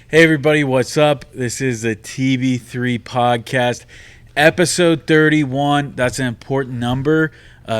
Hey everybody, what's up? This is the TB3 podcast, episode 31. That's an important number.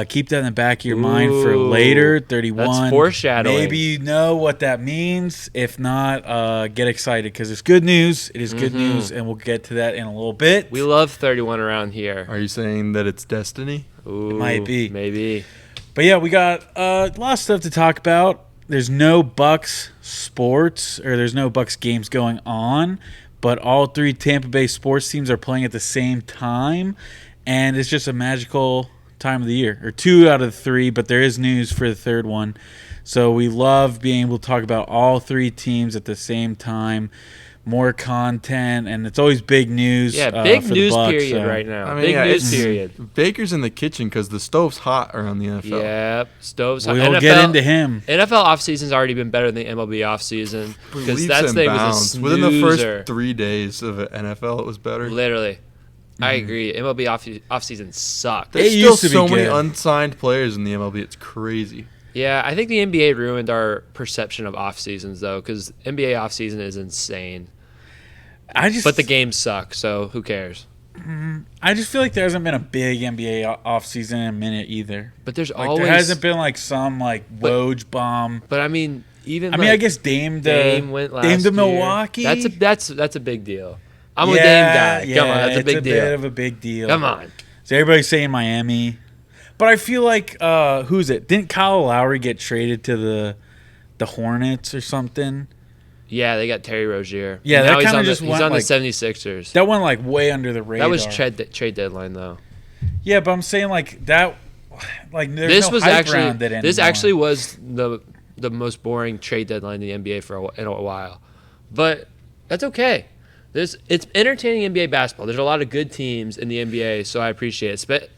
Keep that in the back of your mind for later. 31. That's foreshadowing. Maybe you know what that means. If not, get excited because it's good news. It is good news, and we'll get to that in a little bit. We love 31 around here. Are you saying that it's destiny? Ooh, it might be. Maybe. But yeah, we got a lot of stuff to talk about. There's no Bucs sports, or there's no Bucs games going on, but all three Tampa Bay sports teams are playing at the same time, and it's just a magical time of the year, or 2 out of 3, but there is news for the third one. So we love being able to talk about all three teams at the same time. More content, and it's always big news. Yeah, big for news the Bucs, period right now. Big news period. Baker's in the kitchen because the stove's hot around the NFL. Yep, stove's hot. We'll get into him. NFL offseason's already been better than the MLB offseason because that thing was a snoozer. Within the first 3 days of NFL, it was better. Literally. I agree. MLB offseason sucked. There's still so many unsigned players in the MLB. It's crazy. Yeah, I think the NBA ruined our perception of off seasons though, because NBA off season is insane. But the games suck, so who cares? I just feel like there hasn't been a big NBA offseason in a minute either. But there's always there hasn't been some Woj bomb. But I mean, I guess Dame went last Dame to year. Milwaukee. That's a big deal. I'm a Dame guy. Yeah, come on, that's a big deal. It's a bit of a big deal. Come on. So everybody's saying Miami, but I feel like who's it? Didn't Kyle Lowry get traded to the Hornets or something? Yeah, they got Terry Rozier. Yeah, that kind of just he's on the 76ers. That went way under the radar. That was trade deadline though. Yeah, but I'm saying that there's this no was hype actually around it anymore. This actually was the most boring trade deadline in the NBA in a while. But that's okay. It's entertaining NBA basketball. There's a lot of good teams in the NBA, so I appreciate it.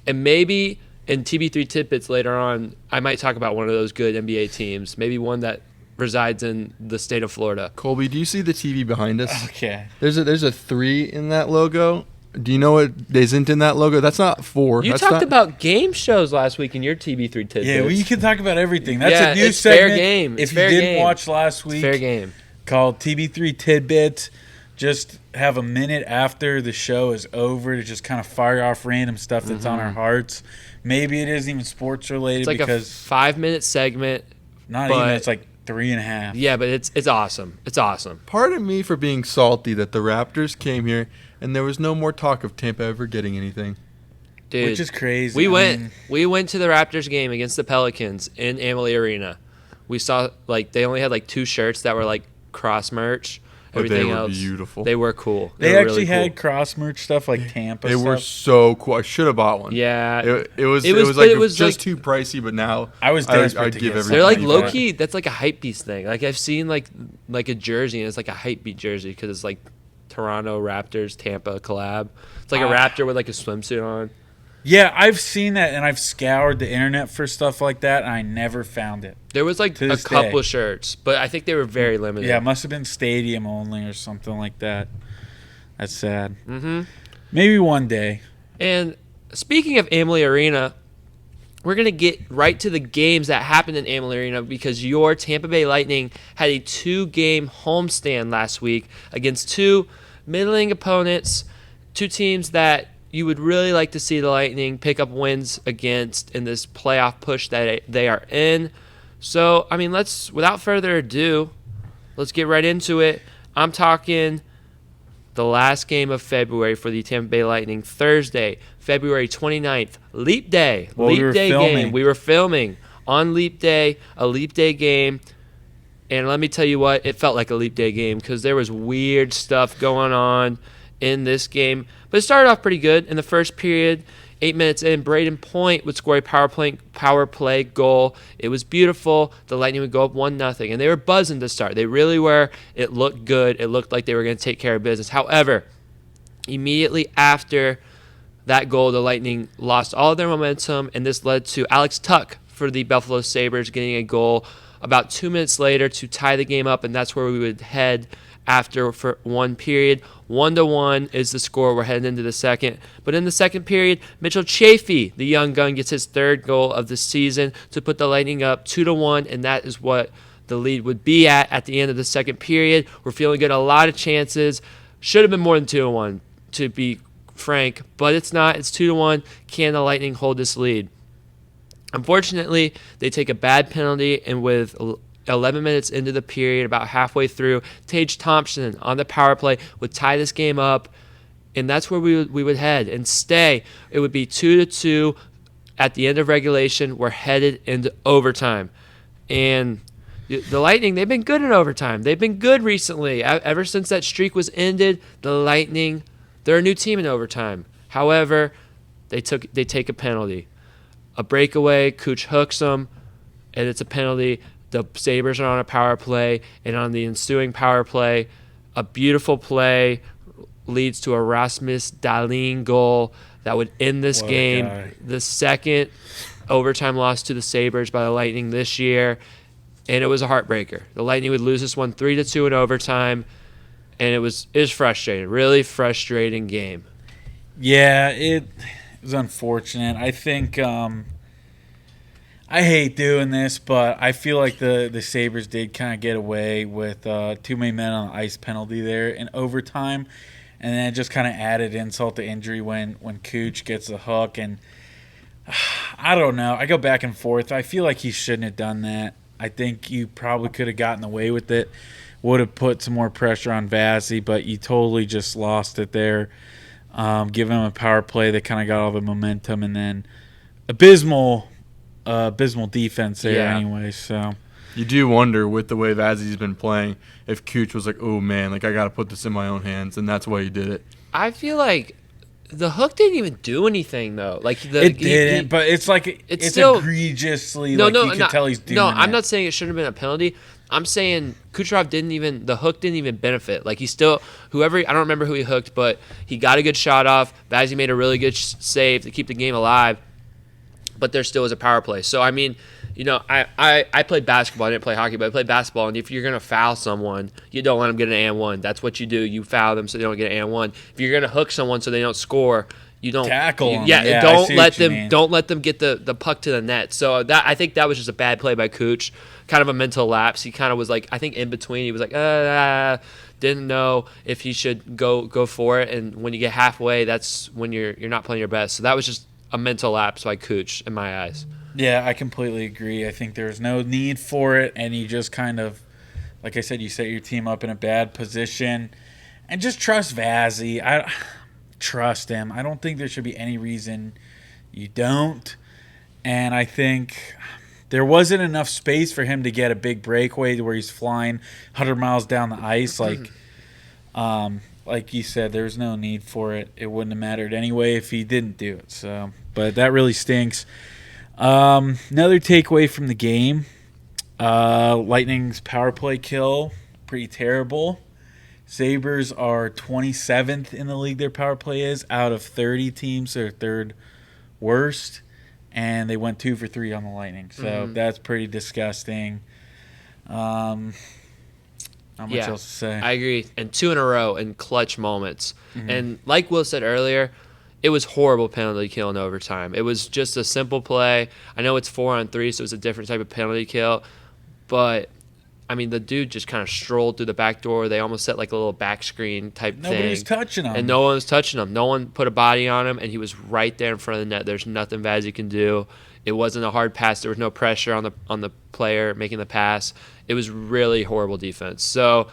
And maybe in TB3 Tidbits later on, I might talk about one of those good NBA teams, maybe one that resides in the state of Florida. Colby, do you see the TV behind us? Okay. There's a 3 in that logo. Do you know what isn't in that logo? That's not 4. You talked about game shows last week in your TB3 Tidbits. Yeah, well, you can talk about everything. That's a new it's segment. Fair game. If you didn't watch last week, fair game. Called TB3 Tidbits. Just have a minute after the show is over to just kind of fire off random stuff that's on our hearts. Maybe it isn't even sports related. It's like a 5-minute segment. Not even. It's like 3.5. Yeah, but it's awesome. It's awesome. Pardon me for being salty that the Raptors came here and there was no more talk of Tampa ever getting anything. Dude, which is crazy. We went to the Raptors game against the Pelicans in Amalie Arena. We saw they only had 2 shirts that were cross merch. Everything they were else, beautiful. They were cool. They were actually really cool. had cross merch stuff like Tampa. They were so cool. I should have bought one. Yeah, it was just too pricey. But now I I'd give everything. They're low key. That's a hype beast thing. I've seen like a jersey and it's a hype beat jersey because it's Toronto Raptors Tampa collab. It's a Raptor with a swimsuit on. Yeah, I've seen that, and I've scoured the internet for stuff like that, and I never found it. There was a couple of shirts, but I think they were very limited. Yeah, it must have been stadium only or something like that. That's sad. Mm-hmm. Maybe one day. And speaking of Amalie Arena, we're going to get right to the games that happened in Amalie Arena because your Tampa Bay Lightning had a 2-game homestand last week against 2 middling opponents, 2 teams that you would really like to see the Lightning pick up wins against in this playoff push that they are in. So, without further ado, let's get right into it. I'm talking the last game of February for the Tampa Bay Lightning, Thursday, February 29th, Leap Day. Game. We were filming on Leap Day, a Leap Day game. And let me tell you what, it felt like a Leap Day game because there was weird stuff going on in this game. But it started off pretty good. In the first period, 8 minutes in, Braden Point would score a power play goal. It was beautiful. The Lightning would go up 1-0. And they were buzzing to start. They really were. It looked good. It looked like they were going to take care of business. However, immediately after that goal, the Lightning lost all of their momentum. And this led to Alex Tuck for the Buffalo Sabres getting a goal about 2 minutes later to tie the game up. And that's where we would head after for one period. 1-1 is the score. We're heading into the second. But in the second period, Mitchell Chafee, the young gun, gets his 3rd goal of the season to put the Lightning up 2-1, and that is what the lead would be at the end of the second period. We're feeling good. A lot of chances. Should have been more than 2-1, to be frank, but it's not. It's 2-1. Can the Lightning hold this lead? Unfortunately, they take a bad penalty, and with 11 minutes into the period, about halfway through, Tage Thompson on the power play would tie this game up, and that's where we would head and stay. It would be 2-2 at the end of regulation. We're headed into overtime, and the Lightning, they've been good in overtime. They've been good recently. Ever since that streak was ended, the Lightning, they're a new team in overtime. However, they take a penalty. A breakaway, Cooch hooks them, and it's a penalty. The Sabres are on a power play, and on the ensuing power play, a beautiful play leads to a Rasmus Dahlin goal that would end this game. The second overtime loss to the Sabres by the Lightning this year, and it was a heartbreaker. The Lightning would lose this one 3-2 in overtime, and it was frustrating. Really frustrating game. Yeah, it was unfortunate. I think I hate doing this, but I feel like the Sabres did kind of get away with too many men on the ice penalty there in overtime, and then it just kind of added insult to injury when Cooch gets the hook. And I don't know. I go back and forth. I feel like he shouldn't have done that. I think you probably could have gotten away with it, would have put some more pressure on Vazzy, but you totally just lost it there. Give him a power play that kind of got all the momentum, and then abysmal defense there anyway. So you do wonder, with the way Vazzy's been playing, if Cooch was like, oh man, like I got to put this in my own hands, and that's why he did it. I feel like the hook didn't even do anything though. Like it didn't, but it's like it's still egregiously. You can tell he's doing. No, it. I'm not saying it shouldn't have been a penalty. I'm saying Kucherov the hook didn't even benefit. Like he still, I don't remember who he hooked, but he got a good shot off. Vazzy made a really good save to keep the game alive, but there still was a power play. So I mean, I played basketball. I didn't play hockey, but I played basketball. And if you're gonna foul someone, you don't let them get an and one. That's what you do. You foul them so they don't get an and one. If you're gonna hook someone so they don't score, you don't tackle them. Yeah, don't let them get the puck to the net. So I think that was just a bad play by Cooch. Kind of a mental lapse. He kind of was like, I think in between, he was like, didn't know if he should go for it. And when you get halfway, that's when you're not playing your best. So that was just a mental lapse by Cooch in my eyes. Yeah, I completely agree. I think there's no need for it, and you just kind of, like I said, you set your team up in a bad position, and just trust Vazzy. I trust him. I don't think there should be any reason you don't, and I think there wasn't enough space for him to get a big breakaway where he's flying 100 miles down the ice. Like you said, there's no need for it. It wouldn't have mattered anyway if he didn't do it. So, but that really stinks. Another takeaway from the game, Lightning's power play kill, pretty terrible. Sabres are 27th in the league, their power play is. Out of 30 teams, they're third worst, and they went 2 for 3 on the Lightning. So that's pretty disgusting. Not much else to say. I agree. And 2 in a row in clutch moments. And like Will said earlier, it was horrible penalty kill in overtime. It was just a simple play. I know it's 4-on-3, so it's a different type of penalty kill. But, I mean, the dude just kind of strolled through the back door. They almost set like a little back screen type thing. Nobody was touching him. And no one was touching him. No one put a body on him, and he was right there in front of the net. There's nothing Vazzy can do. It wasn't a hard pass. There was no pressure on the player making the pass. It was really horrible defense. So,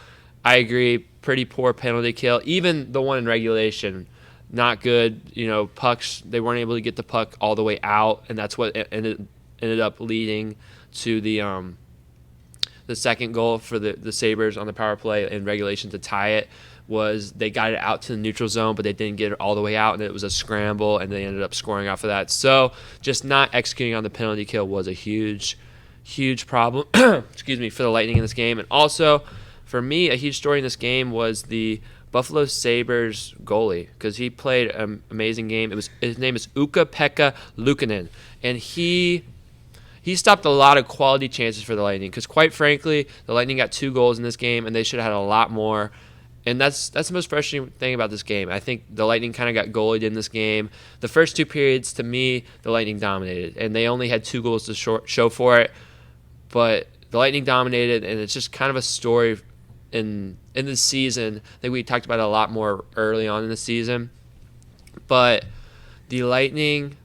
I agree. Pretty poor penalty kill. Even the one in regulation, not good. Pucks, they weren't able to get the puck all the way out, and that's what ended up leading to the second goal for the Sabres on the power play in regulation to tie it. Was they got it out to the neutral zone, but they didn't get it all the way out, and it was a scramble, and they ended up scoring off of that. So just not executing on the penalty kill was a huge problem excuse me, for the Lightning in this game. And also, for me, a huge story in this game was the Buffalo Sabres goalie, because he played an amazing game. His name is Ukko-Pekka Luukkonen, and he stopped a lot of quality chances for the Lightning, because quite frankly, the Lightning got 2 goals in this game, and they should have had a lot more. And that's the most frustrating thing about this game. I think the Lightning kind of got goalied in this game. The first 2 periods, to me, the Lightning dominated, and they only had 2 goals to show for it. But the Lightning dominated, and it's just kind of a story in the season. I think we talked about it a lot more early on in the season. But the Lightning,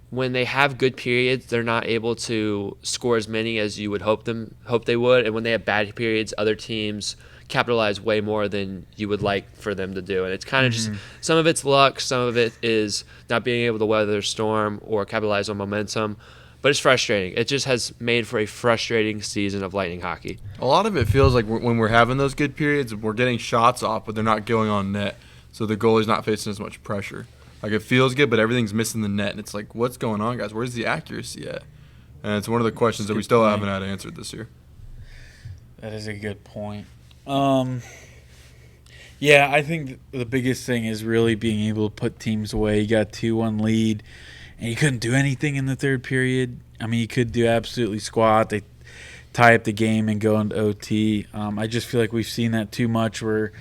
when they have good periods, they're not able to score as many as you would hope they would. And when they have bad periods, other teams capitalize way more than you would like for them to do. And it's kind of just, some of it's luck, some of it is not being able to weather a storm or capitalize on momentum. But it's frustrating. It just has made for a frustrating season of Lightning hockey. A lot of it feels like when we're having those good periods, we're getting shots off, but they're not going on net. So the goalie's not facing as much pressure. Like, it feels good, but everything's missing the net. And it's like, what's going on, guys? Where's the accuracy at? And it's one of the questions that we still haven't had answered this year. That is a good point. Yeah, I think the biggest thing is really being able to put teams away. You got 2-1 lead, and you couldn't do anything in the third period. I mean, you could do absolutely squat. They tie up the game and go into OT. I just feel like we've seen that too much where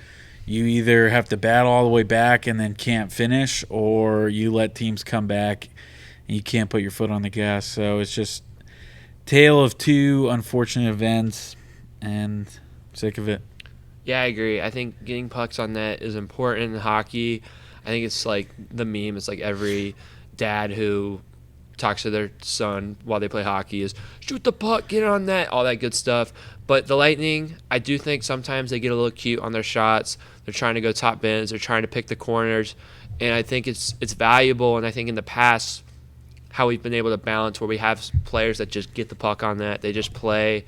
you either have to battle all the way back and then can't finish, or you let teams come back and you can't put your foot on the gas. So it's just tale of two unfortunate events, and I'm sick of it. Yeah, I agree. I think getting pucks on net is important in hockey. I think it's like the meme. It's like every dad who talks to their son while they play hockey is, shoot the puck, get it on net, all that good stuff. But the Lightning, I do think sometimes they get a little cute on their shots. They're trying to go top bins. They're trying to pick the corners. And I think it's valuable. And I think in the past, how we've been able to balance where we have players that just get the puck on net. They just play,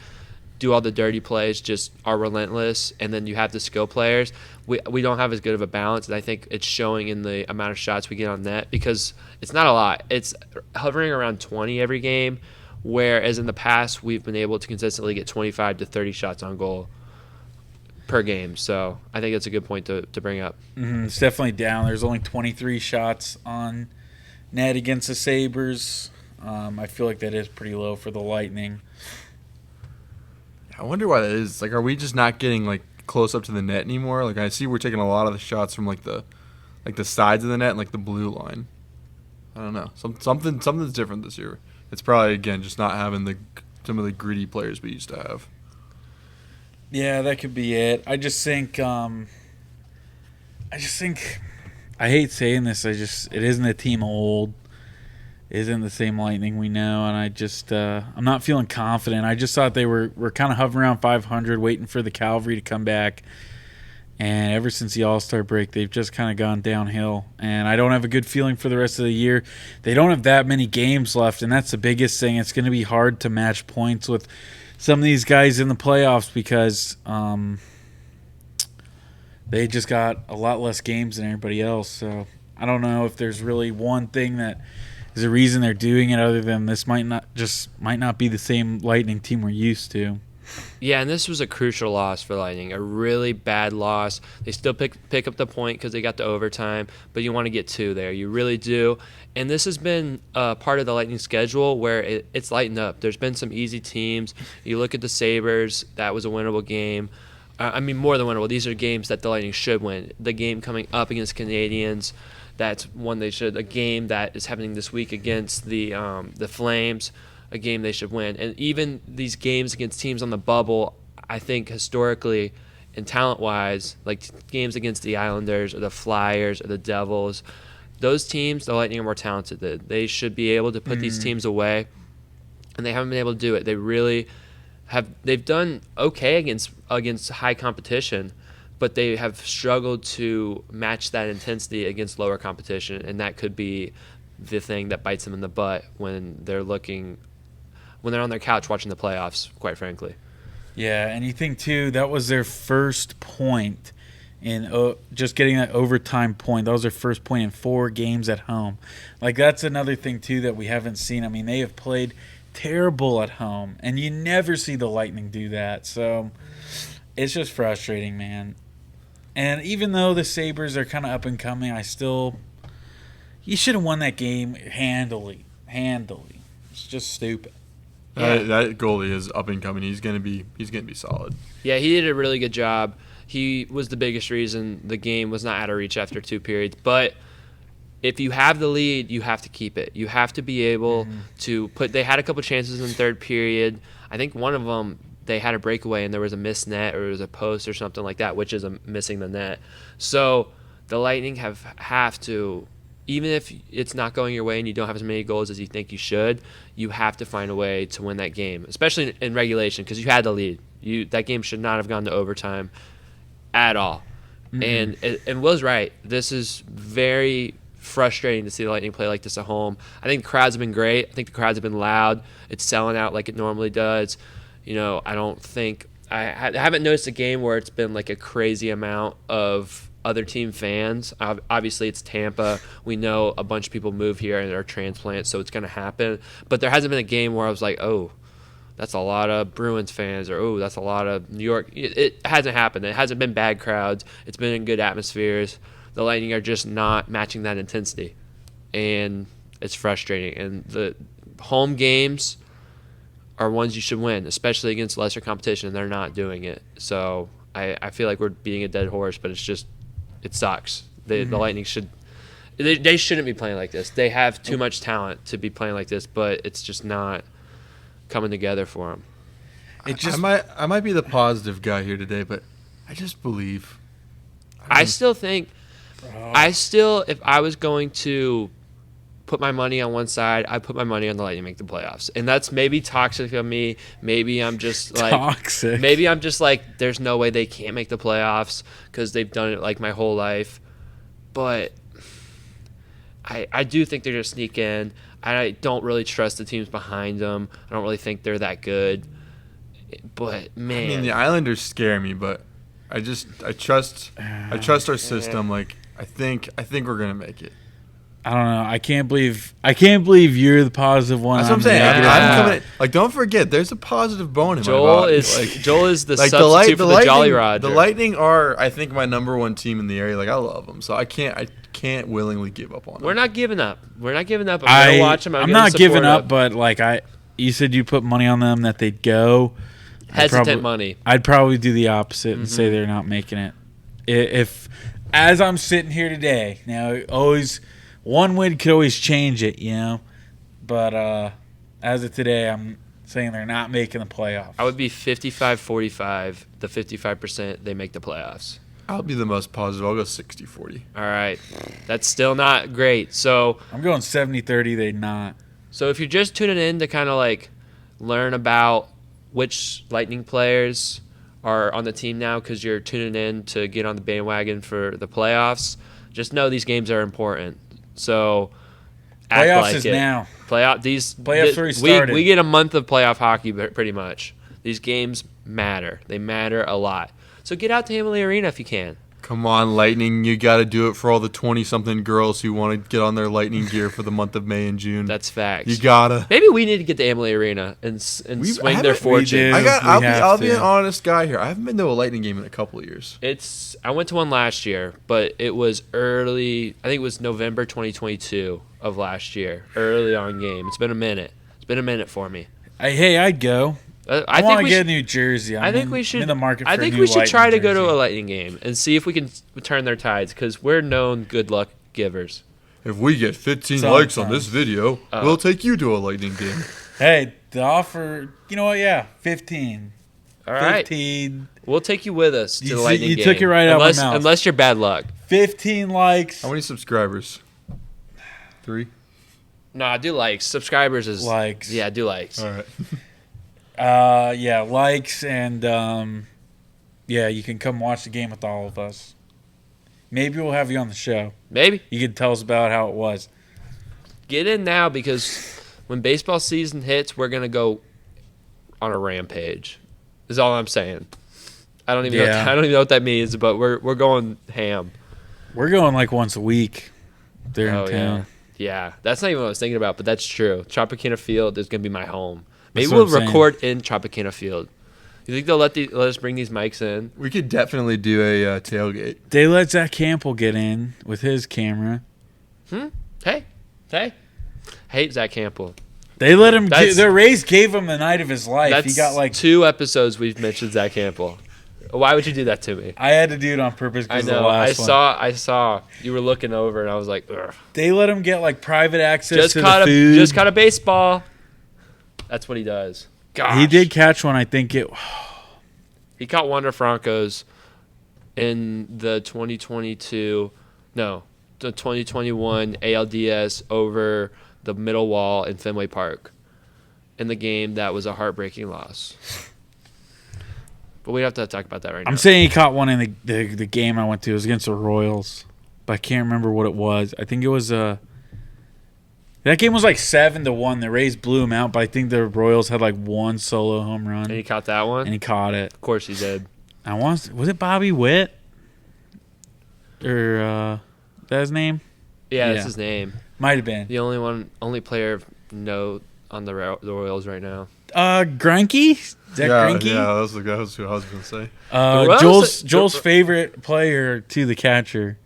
do all the dirty plays, just are relentless. And then you have the skill players. We don't have as good of a balance. And I think it's showing in the amount of shots we get on net, because it's not a lot. It's hovering around 20 every game, whereas in the past we've been able to consistently get 25 to 30 shots on goal per game. So I think that's a good point to bring up. It's definitely down. There's only 23 shots on net against the Sabres. I feel like that is pretty low for the Lightning. I wonder why that is. Like, are we just not getting like close up to the net anymore? Like, I see we're taking a lot of the shots from like the sides of the net and like the blue line. I don't know. Something's different this year. It's probably, again, just not having some of the gritty players we used to have. Yeah, that could be it. I think I hate saying this. It isn't a team of old. It isn't the same Lightning we know, and I'm not feeling confident. I just thought they were kind of hovering around 500, waiting for the Cavalry to come back. And ever since the All-Star break, they've just kind of gone downhill. And I don't have a good feeling for the rest of the year. They don't have that many games left, and that's the biggest thing. It's going to be hard to match points with some of these guys in the playoffs because they just got a lot less games than everybody else. So I don't know if there's really one thing that is a reason they're doing it other than this might not be the same Lightning team we're used to. Yeah, and this was a crucial loss for Lightning, a really bad loss. They still pick up the point because they got the overtime, but you want to get two there. You really do. And this has been part of the Lightning schedule where it's lightened up. There's been some easy teams. You look at the Sabres, that was a winnable game. I mean, more than winnable. These are games that the Lightning should win. The game coming up against Canadiens, that's one they should. A game that is happening this week against the Flames, a game they should win. And even these games against teams on the bubble, I think historically and talent-wise, like games against the Islanders or the Flyers or the Devils, those teams, the Lightning are more talented. They should be able to put these teams away, and they haven't been able to do it. They really have. They've done okay against high competition, but they have struggled to match that intensity against lower competition, and that could be the thing that bites them in the butt when they're on their couch watching the playoffs, quite frankly. Yeah, and you think, too, that was their first point in just getting that overtime point. That was their first point in 4 games at home. Like, that's another thing, too, that we haven't seen. I mean, they have played terrible at home, and you never see the Lightning do that. So it's just frustrating, man. And even though the Sabres are kind of up and coming, you should have won that game handily. It's just stupid. Yeah. That goalie is up and coming. He's gonna be solid. Yeah, he did a really good job. He was the biggest reason the game was not out of reach after 2 periods. But if you have the lead, you have to keep it. You have to be able to put. They had a couple chances in the third period. I think one of them they had a breakaway and there was a missed net or it was a post or something like that, which is missing the net. So the Lightning have to, even if it's not going your way and you don't have as many goals as you think you should, you have to find a way to win that game, especially in regulation because you had the lead. That game should not have gone to overtime at all. And Will's right. This is very frustrating to see the Lightning play like this at home. I think the crowds have been great. I think the crowds have been loud. It's selling out like it normally does. I don't think I haven't noticed a game where it's been like a crazy amount of other team fans. Obviously, it's Tampa. We know a bunch of people move here and are transplants, so it's going to happen. But there hasn't been a game where I was like, oh, that's a lot of Bruins fans, or oh, that's a lot of New York. It hasn't happened. It hasn't been bad crowds. It's been in good atmospheres. The Lightning are just not matching that intensity, and it's frustrating. And the home games are ones you should win, especially against lesser competition, and they're not doing it. So I feel like we're beating a dead horse, but it sucks. The Lightning they shouldn't be playing like this. They have too much talent to be playing like this, but it's just not coming together for them. I might be the positive guy here today, but I just believe. I still think. If I was going to put my money on one side, I put my money on the Lightning make the playoffs, and that's maybe toxic of me. Maybe I'm just like toxic. Maybe I'm just like, there's no way they can't make the playoffs because they've done it like my whole life. But I do think they're going to sneak in. I don't really trust the teams behind them. I don't really think they're that good. But man, I mean, the Islanders scare me, but I trust our system. Like I think we're gonna make it. I don't know. I can't believe you're the positive one. That's what I'm saying. I'm coming in, like, don't forget, there's a positive bone in my body. Joel is the substitute for the Jolly Roger. The Lightning are, I think, my number one team in the area. Like, I love them, so I can't willingly give up on them. We're not giving up. I'm gonna watch them. I'm not giving up, but like you said, you put money on them that they'd go. Hesitant money. I'd probably do the opposite and say they're not making it. If as I'm sitting here today, now always. One win could always change it, But as of today, I'm saying they're not making the playoffs. I would be 55-45, the 55% they make the playoffs. I'll be the most positive. I'll go 60-40. All right. That's still not great. So I'm going 70-30, they not. So if you're just tuning in to kind of like learn about which Lightning players are on the team now because you're tuning in to get on the bandwagon for the playoffs, just know these games are important. So act playoffs like is it. Now. Playoffs already started. We get a month of playoff hockey pretty much. These games matter. They matter a lot. So get out to Amalie Arena if you can. Come on, Lightning. You got to do it for all the 20-something girls who want to get on their Lightning gear for the month of May and June. That's facts. You got to. Maybe we need to get to Amalie Arena and swing their fortune. I'll be an honest guy here. I haven't been to a Lightning game in a couple of years. I went to one last year, but it was early. I think it was November 2022 of last year. Early on game. It's been a minute. It's been a minute for me. I'd go. I want to get New Jersey. I think we should. In the market for I think a new we should try to Lightning go to jersey. a Lightning game and see if we can turn their tides because we're known good luck givers. If we get 15 likes on this video, we'll take you to a Lightning game. Hey, the offer. You know what? Yeah, 15. All right. 15. We'll take you with us to the Lightning game. You took it right out of my mouth. Unless you're bad luck. 15 likes. How many subscribers? 3? Nah, do likes. Subscribers is likes. Yeah, do likes. All right. Yeah, likes and you can come watch the game with all of us. Maybe we'll have you on the show. Maybe you can tell us about how it was. Get in now because when baseball season hits, we're gonna go on a rampage. Is all I'm saying. I don't even know what that means, but we're going ham. We're going like once a week. There in town. Yeah, that's not even what I was thinking about, but that's true. Tropicana Field is gonna be my home. Maybe That's what we'll I'm record in Tropicana Field. You think they'll let us bring these mics in? We could definitely do a tailgate. They let Zach Campbell get in with his camera. Hey. I hate Zach Campbell. They let him. The Rays gave him the night of his life. He got like 2 episodes we've mentioned Zach Campbell. Why would you do that to me? I had to do it on purpose I because the know. last one. I saw. You were looking over, and I was like, ugh. They let him get like private access Just to caught the food. Just caught a baseball. That's what he does. Gosh. He did catch one. I think it. He caught Wander Franco's in the 2021 ALDS over the middle wall in Fenway Park in the game that was a heartbreaking loss. But we have to talk about that right now. I'm saying he caught one in the game I went to. It was against the Royals, but I can't remember what it was. I think it was that game was like 7-1. The Rays blew him out, but I think the Royals had like one solo home run. And he caught that one? And he caught it. Of course he did. Was it Bobby Witt? Or that his name? Yeah, that's his name. Might have been. The only player of note on the Royals right now. Greinke? Is that Greinke? Yeah, that was who I was going to say. Joel's favorite player to the catcher.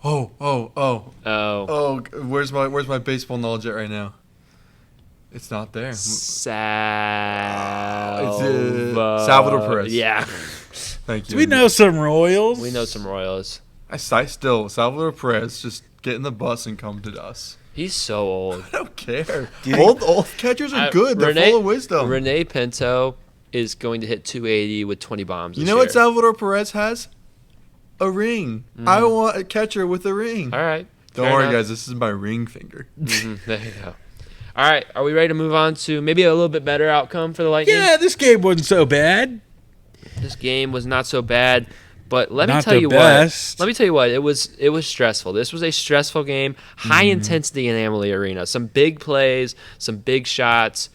Oh! Where's my baseball knowledge at right now? It's not there. Salvador Perez. Yeah. Thank you. Do we know some Royals? We know some Royals. I still Salvador Perez. Just get in the bus and come to us. He's so old. I don't care. Old catchers are good. They're full of wisdom. Rene Pinto is going to hit 280 with 20 bombs. You know what Salvador Perez has? A ring. I want a catcher with a ring. All right. Don't worry, guys. This is my ring finger. There you go. All right. Are we ready to move on to maybe a little bit better outcome for the Lightning? Yeah, this game wasn't so bad. This game was not so bad. But let me Not tell the you best. what. Let me tell you what. It was stressful. This was a stressful game. High intensity in Amalie Arena. Some big plays, some big shots.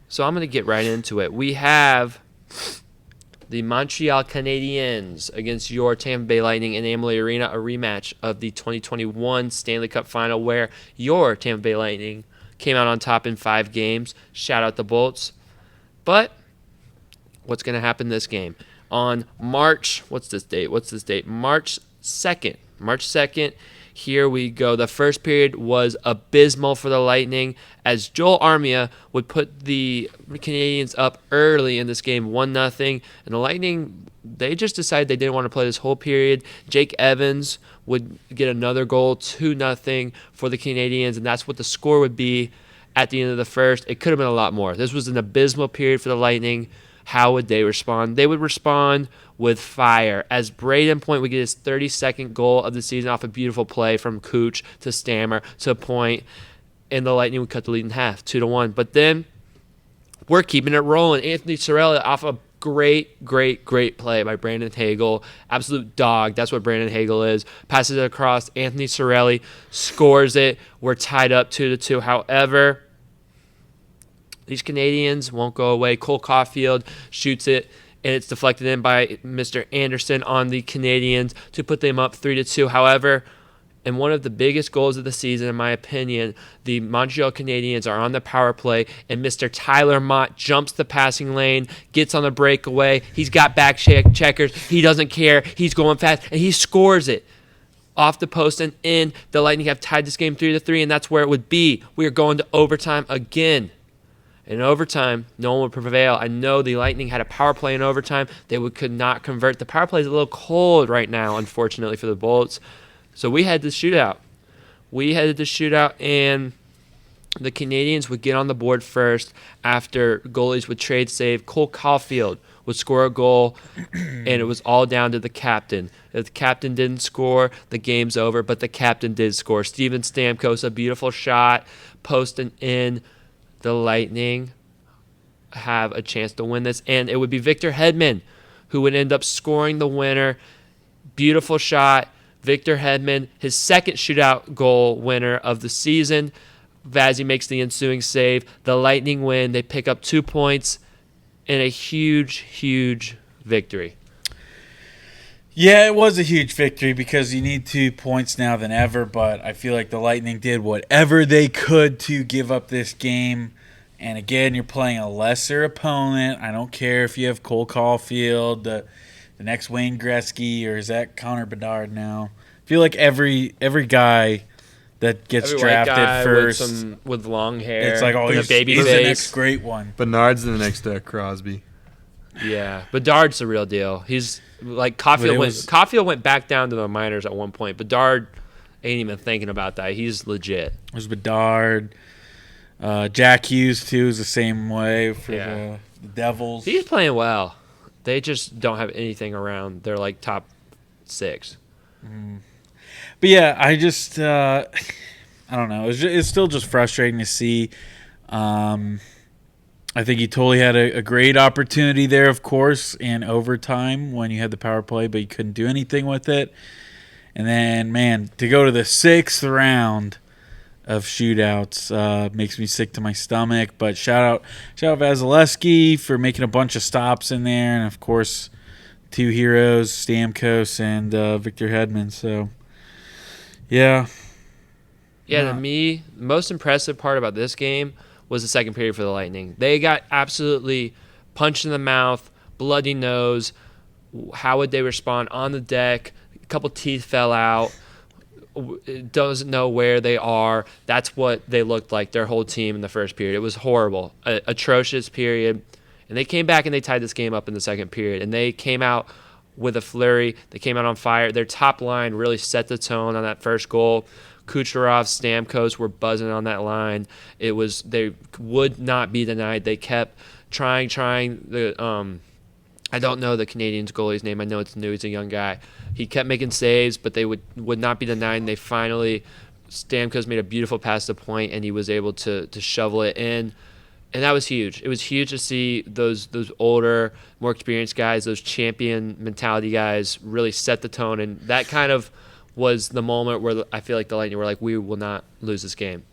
So I'm going to get right into it. We have the Montreal Canadiens against your Tampa Bay Lightning in Amalie Arena, a rematch of the 2021 Stanley Cup Final where your Tampa Bay Lightning came out on top in 5 games. Shout out the Bolts. But what's going to happen this game? On March 2nd. Here we go. The first period was abysmal for the Lightning as Joel Armia would put the Canadiens up early in this game 1-0. And the Lightning, they just decided they didn't want to play this whole period. Jake Evans would get another goal, 2-0 for the Canadiens, and that's what the score would be at the end of the first. It could have been a lot more. This was an abysmal period for the Lightning. How would they respond? They would respond with fire. As Braden Point would get his 32nd goal of the season off a beautiful play from Cooch to Stammer to Point, and the Lightning would cut the lead in half, 2-1. But then we're keeping it rolling. Anthony Cirelli off a great play by Brandon Hagel. Absolute dog. That's what Brandon Hagel is. Passes it across. Anthony Cirelli scores it. We're tied up 2-2. However, these Canadiens won't go away. Cole Caulfield shoots it, and it's deflected in by Mr. Anderson on the Canadiens to put them up 3-2. However, in one of the biggest goals of the season, in my opinion, the Montreal Canadiens are on the power play, and Mr. Tyler Mott jumps the passing lane, gets on the breakaway. He's got back checkers. He doesn't care. He's going fast, and he scores it off the post and in. The Lightning have tied this game 3-3, and that's where it would be. We are going to overtime again. In overtime, no one would prevail. I know the Lightning had a power play in overtime. They could not convert. The power play is a little cold right now, unfortunately, for the Bolts. So we had this shootout. And the Canadiens would get on the board first after goalies would trade save. Cole Caulfield would score a goal, and it was all down to the captain. If the captain didn't score, the game's over, but the captain did score. Steven Stamkos, a beautiful shot, post and in. The Lightning have a chance to win this, and it would be Victor Hedman who would end up scoring the winner. Beautiful shot. Victor Hedman, his second shootout goal winner of the season. Vazzy makes the ensuing save. The Lightning win. They pick up 2 points in a huge victory. Yeah, it was a huge victory because you need 2 points now than ever, but I feel like the Lightning did whatever they could to give up this game. And again, you're playing a lesser opponent. I don't care if you have Cole Caulfield, the next Wayne Gretzky, or is that Connor Bedard now? I feel like every guy that gets Every drafted white guy first with long hair, it's like, oh, with he's a baby the face. next great one. Bernard's the next Crosby. Yeah, Bedard's the real deal. He's like Caulfield went back down to the minors at one point. Bedard ain't even thinking about that. He's legit. There's Bedard. Jack Hughes, too, is the same way for the Devils. He's playing well. They just don't have anything around. They're like top 6. But yeah, I just I don't know. It's still just frustrating to see. I think he totally had a great opportunity there, of course, in overtime when you had the power play, but you couldn't do anything with it. And then, man, to go to the 6th round of shootouts makes me sick to my stomach. But shout out Vasilevsky for making a bunch of stops in there, and of course, 2 heroes, Stamkos and Victor Hedman. So, yeah. Yeah, to me, the most impressive part about this game was the second period for the Lightning. They got absolutely punched in the mouth, bloody nose. How would they respond on the deck? A couple teeth fell out. Doesn't know where they are. That's what they looked like, their whole team in the first period. It was horrible, atrocious period. And they came back and they tied this game up in the second period. And they came out with a flurry. They came out on fire. Their top line really set the tone on that first goal. Kucherov, Stamkos were buzzing on that line. They would not be denied. They kept trying. I don't know the Canadiens goalie's name. I know it's new. He's a young guy. He kept making saves, but they would not be denied. And they finally, Stamkos made a beautiful pass to point, and he was able to shovel it in. And that was huge. It was huge to see those older, more experienced guys, those champion mentality guys really set the tone. And that kind of was the moment where I feel like the Lightning were like, we will not lose this game.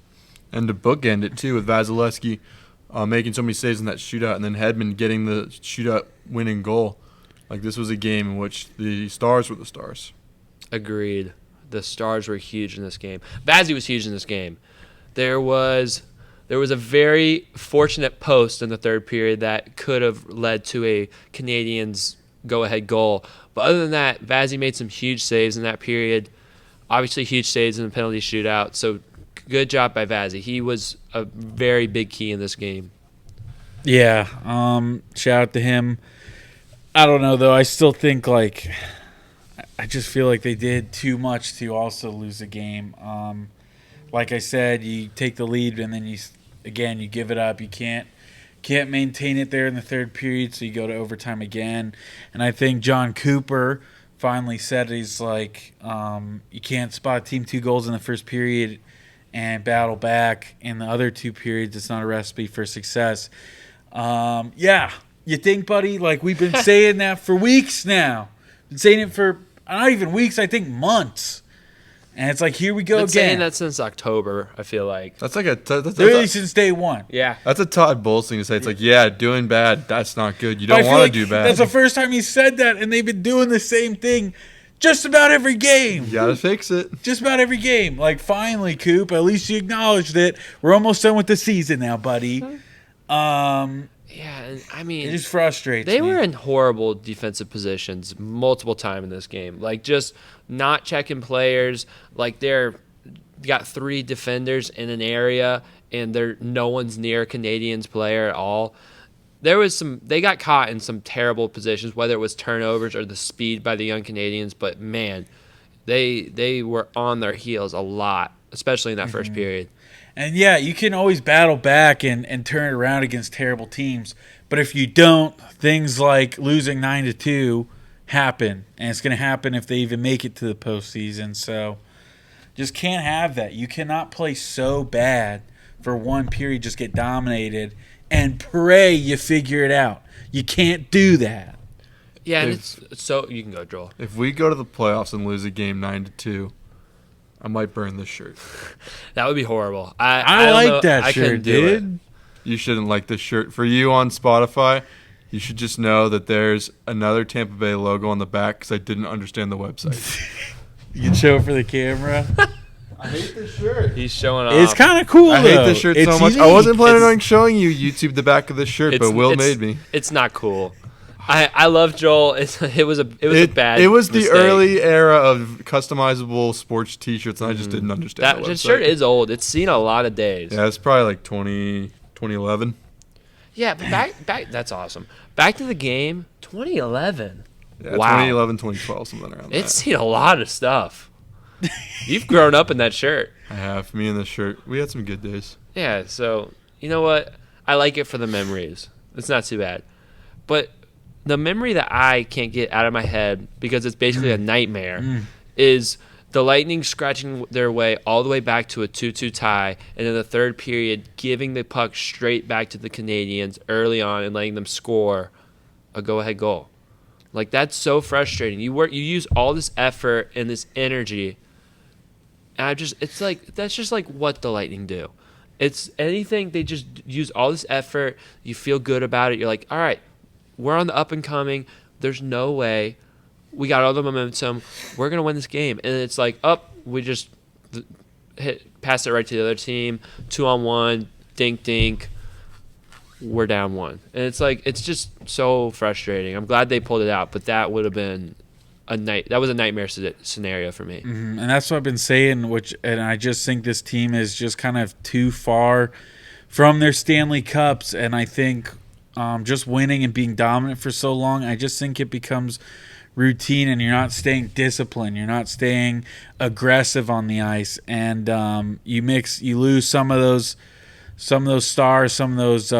And to bookend it, too, with Vasilevsky making so many saves in that shootout and then Hedman getting the shootout winning goal. Like, this was a game in which the Stars were the Stars. Agreed. The Stars were huge in this game. Vazzy was huge in this game. There was a very fortunate post in the third period that could have led to a Canadiens go-ahead goal. But other than that, Vazzy made some huge saves in that period. Obviously, huge saves in the penalty shootout. So, good job by Vazzy. He was a very big key in this game. Yeah. Shout out to him. I don't know, though. I still think, I just feel like they did too much to also lose the game. Like I said, you take the lead and then you give it up. You can't maintain it there in the third period, so you go to overtime again. And I think John Cooper finally said he's like, you can't spot a team 2 goals in the first period and battle back in the other 2 periods. It's not a recipe for success. Yeah, you think, buddy? Like, we've been saying that for weeks now. Been saying it for not even weeks, I think months. And it's like, here we go again. Saying that since October, I feel like. That's like literally since day one. Yeah. That's a Todd Bowles thing to say. It's like, yeah, doing bad, that's not good. You don't want to do bad. That's the first time he said that, and they've been doing the same thing just about every game. You got to fix it. Just about every game. Like, finally, Coop, at least you acknowledged it. We're almost done with the season now, buddy. Yeah, and I mean, it just frustrates me. They were in horrible defensive positions multiple times in this game. Like, just not checking players. Like, they're got 3 defenders in an area, and no one's near a Canadiens player at all. They got caught in some terrible positions, whether it was turnovers or the speed by the young Canadiens. But man, they were on their heels a lot, especially in that first period. And, yeah, you can always battle back and turn it around against terrible teams. But if you don't, things like losing 9-2 happen. And it's going to happen if they even make it to the postseason. So just can't have that. You cannot play so bad for one period, just get dominated, and pray you figure it out. You can't do that. Yeah, and it's so you can go, Joel. If we go to the playoffs and lose a game 9-2, I might burn this shirt. That would be horrible. I like that shirt, dude. You shouldn't like this shirt. For you on Spotify, you should just know that there's another Tampa Bay logo on the back because I didn't understand the website. You can show it for the camera. I hate this shirt. He's showing off. It's kind of cool, I hate this shirt so much. Unique. I wasn't planning on showing you YouTube the back of this shirt, but Will made me. It's not cool. I love Joel. It was a bad. It was the mistake. early era of customizable sports T-shirts, and I just didn't understand that shirt is old. It's seen a lot of days. Yeah, it's probably like 2011. Yeah, but back. That's awesome. Back to the game. 2011. Yeah, Wow. 2011, 2012, something around It's that. seen a lot of stuff. You've grown up in that shirt. I have. Me and the shirt. We had some good days. Yeah, so you know what? I like it for the memories. It's not too bad. But the memory that I can't get out of my head, because it's basically a nightmare, is the Lightning scratching their way all the way back to a 2-2 tie, and in the third period giving the puck straight back to the Canadiens early on and letting them score a go-ahead goal. Like, that's so frustrating. You use all this effort and this energy, and that's just like what the Lightning do. It's anything, they just use all this effort. You feel good about it. You're like, all right, we're on the up and coming. There's no way. We got all the momentum. We're going to win this game. And it's like, we just pass it right to the other team. 2-on-1, dink, dink. We're down 1. And it's like, it's just so frustrating. I'm glad they pulled it out, but that would have been that was a nightmare scenario for me. Mm-hmm. And that's what I've been saying, and I just think this team is just kind of too far from their Stanley Cups. And I think just winning and being dominant for so long, I just think it becomes routine, and you're not staying disciplined. You're not staying aggressive on the ice, and you lose some of those stars, some of those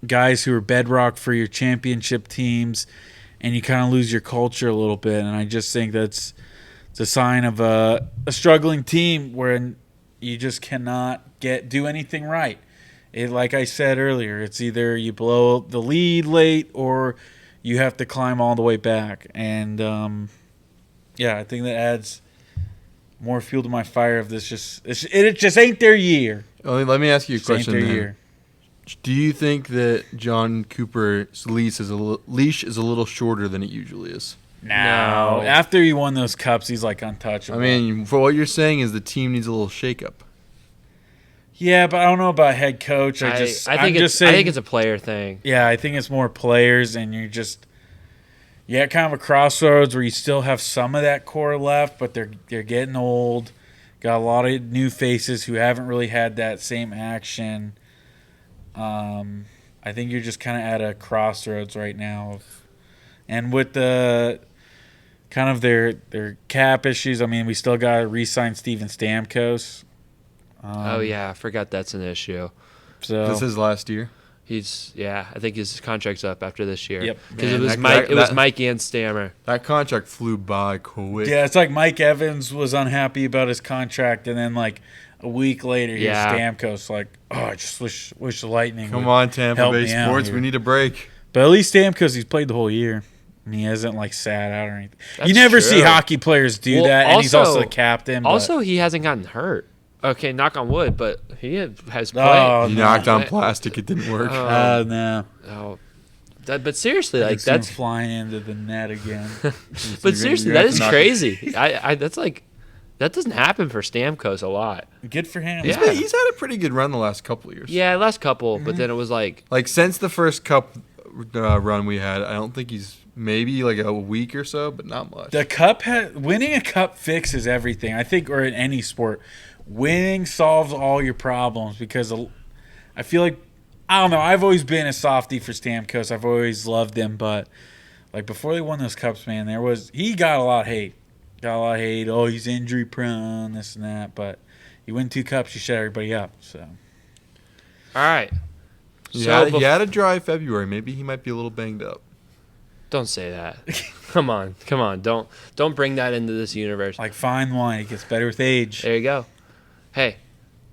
guys who are bedrock for your championship teams, and you kind of lose your culture a little bit. And I just think it's a sign of a struggling team where you just cannot do anything right. Like I said earlier, it's either you blow the lead late or you have to climb all the way back. And, I think that adds more fuel to my fire of this. It just ain't their year. Let me ask you a Just ain't question their then. year. Do you think that John Cooper's leash is a little shorter than it usually is? No. No. After he won those cups, he's like untouchable. I mean, for what you're saying is the team needs a little shakeup. yeah, but I don't know about head coach. I I'm think just saying, it's a player thing. yeah, I think it's more players, and you're at kind of a crossroads where you still have some of that core left, but they're getting old. Got a lot of new faces who haven't really had that same action. I think you're just kind of at a crossroads right now, and with the kind of their cap issues. I mean, we still got to re-sign Steven Stamkos. I forgot that's an issue. So This is last year. I think his contract's up after this year. Yep. Because Man, it was that- Mike. that- It was that- Mike and Stammer. That contract flew by quick. yeah, it's like Mike Evans was unhappy about his contract, and then like a week later, here's Yeah. Stamkos like, I just wish the Lightning. Come would on, Tampa help Bay me out Sports. here. We need a break. But at least Stamkos, he's played the whole year. And he hasn't like sat out or anything. That's You never see true. hockey players do Well, that, and he's also also- the captain. But, Also, he hasn't gotten hurt. Okay, knock on wood, but he has played. Oh, You no. knocked on plastic. It didn't work. No. Oh, but seriously, I like can see him that's. flying into the net again. But seriously, you're that gonna is knock- crazy. That's like, that doesn't happen for Stamkos a lot. Good for him. Yeah. He's had a pretty good run the last couple of years. Yeah, last couple, but then it was like, Like since the first cup run we had, I don't think he's maybe like a week or so, but not much. The cup winning a cup fixes everything. I think, or in any sport, winning solves all your problems because I feel like, I don't know. I've always been a softie for Stamkos. I've always loved him, but like before they won those cups, man, he got a lot of hate. Oh, he's injury prone, this and that. But you win 2 cups, you shut everybody up. So all right. He So had a dry February. Maybe he might be a little banged up. don't say that. Come on. Don't bring that into this universe. like fine wine, it gets better with age. There you go. Hey,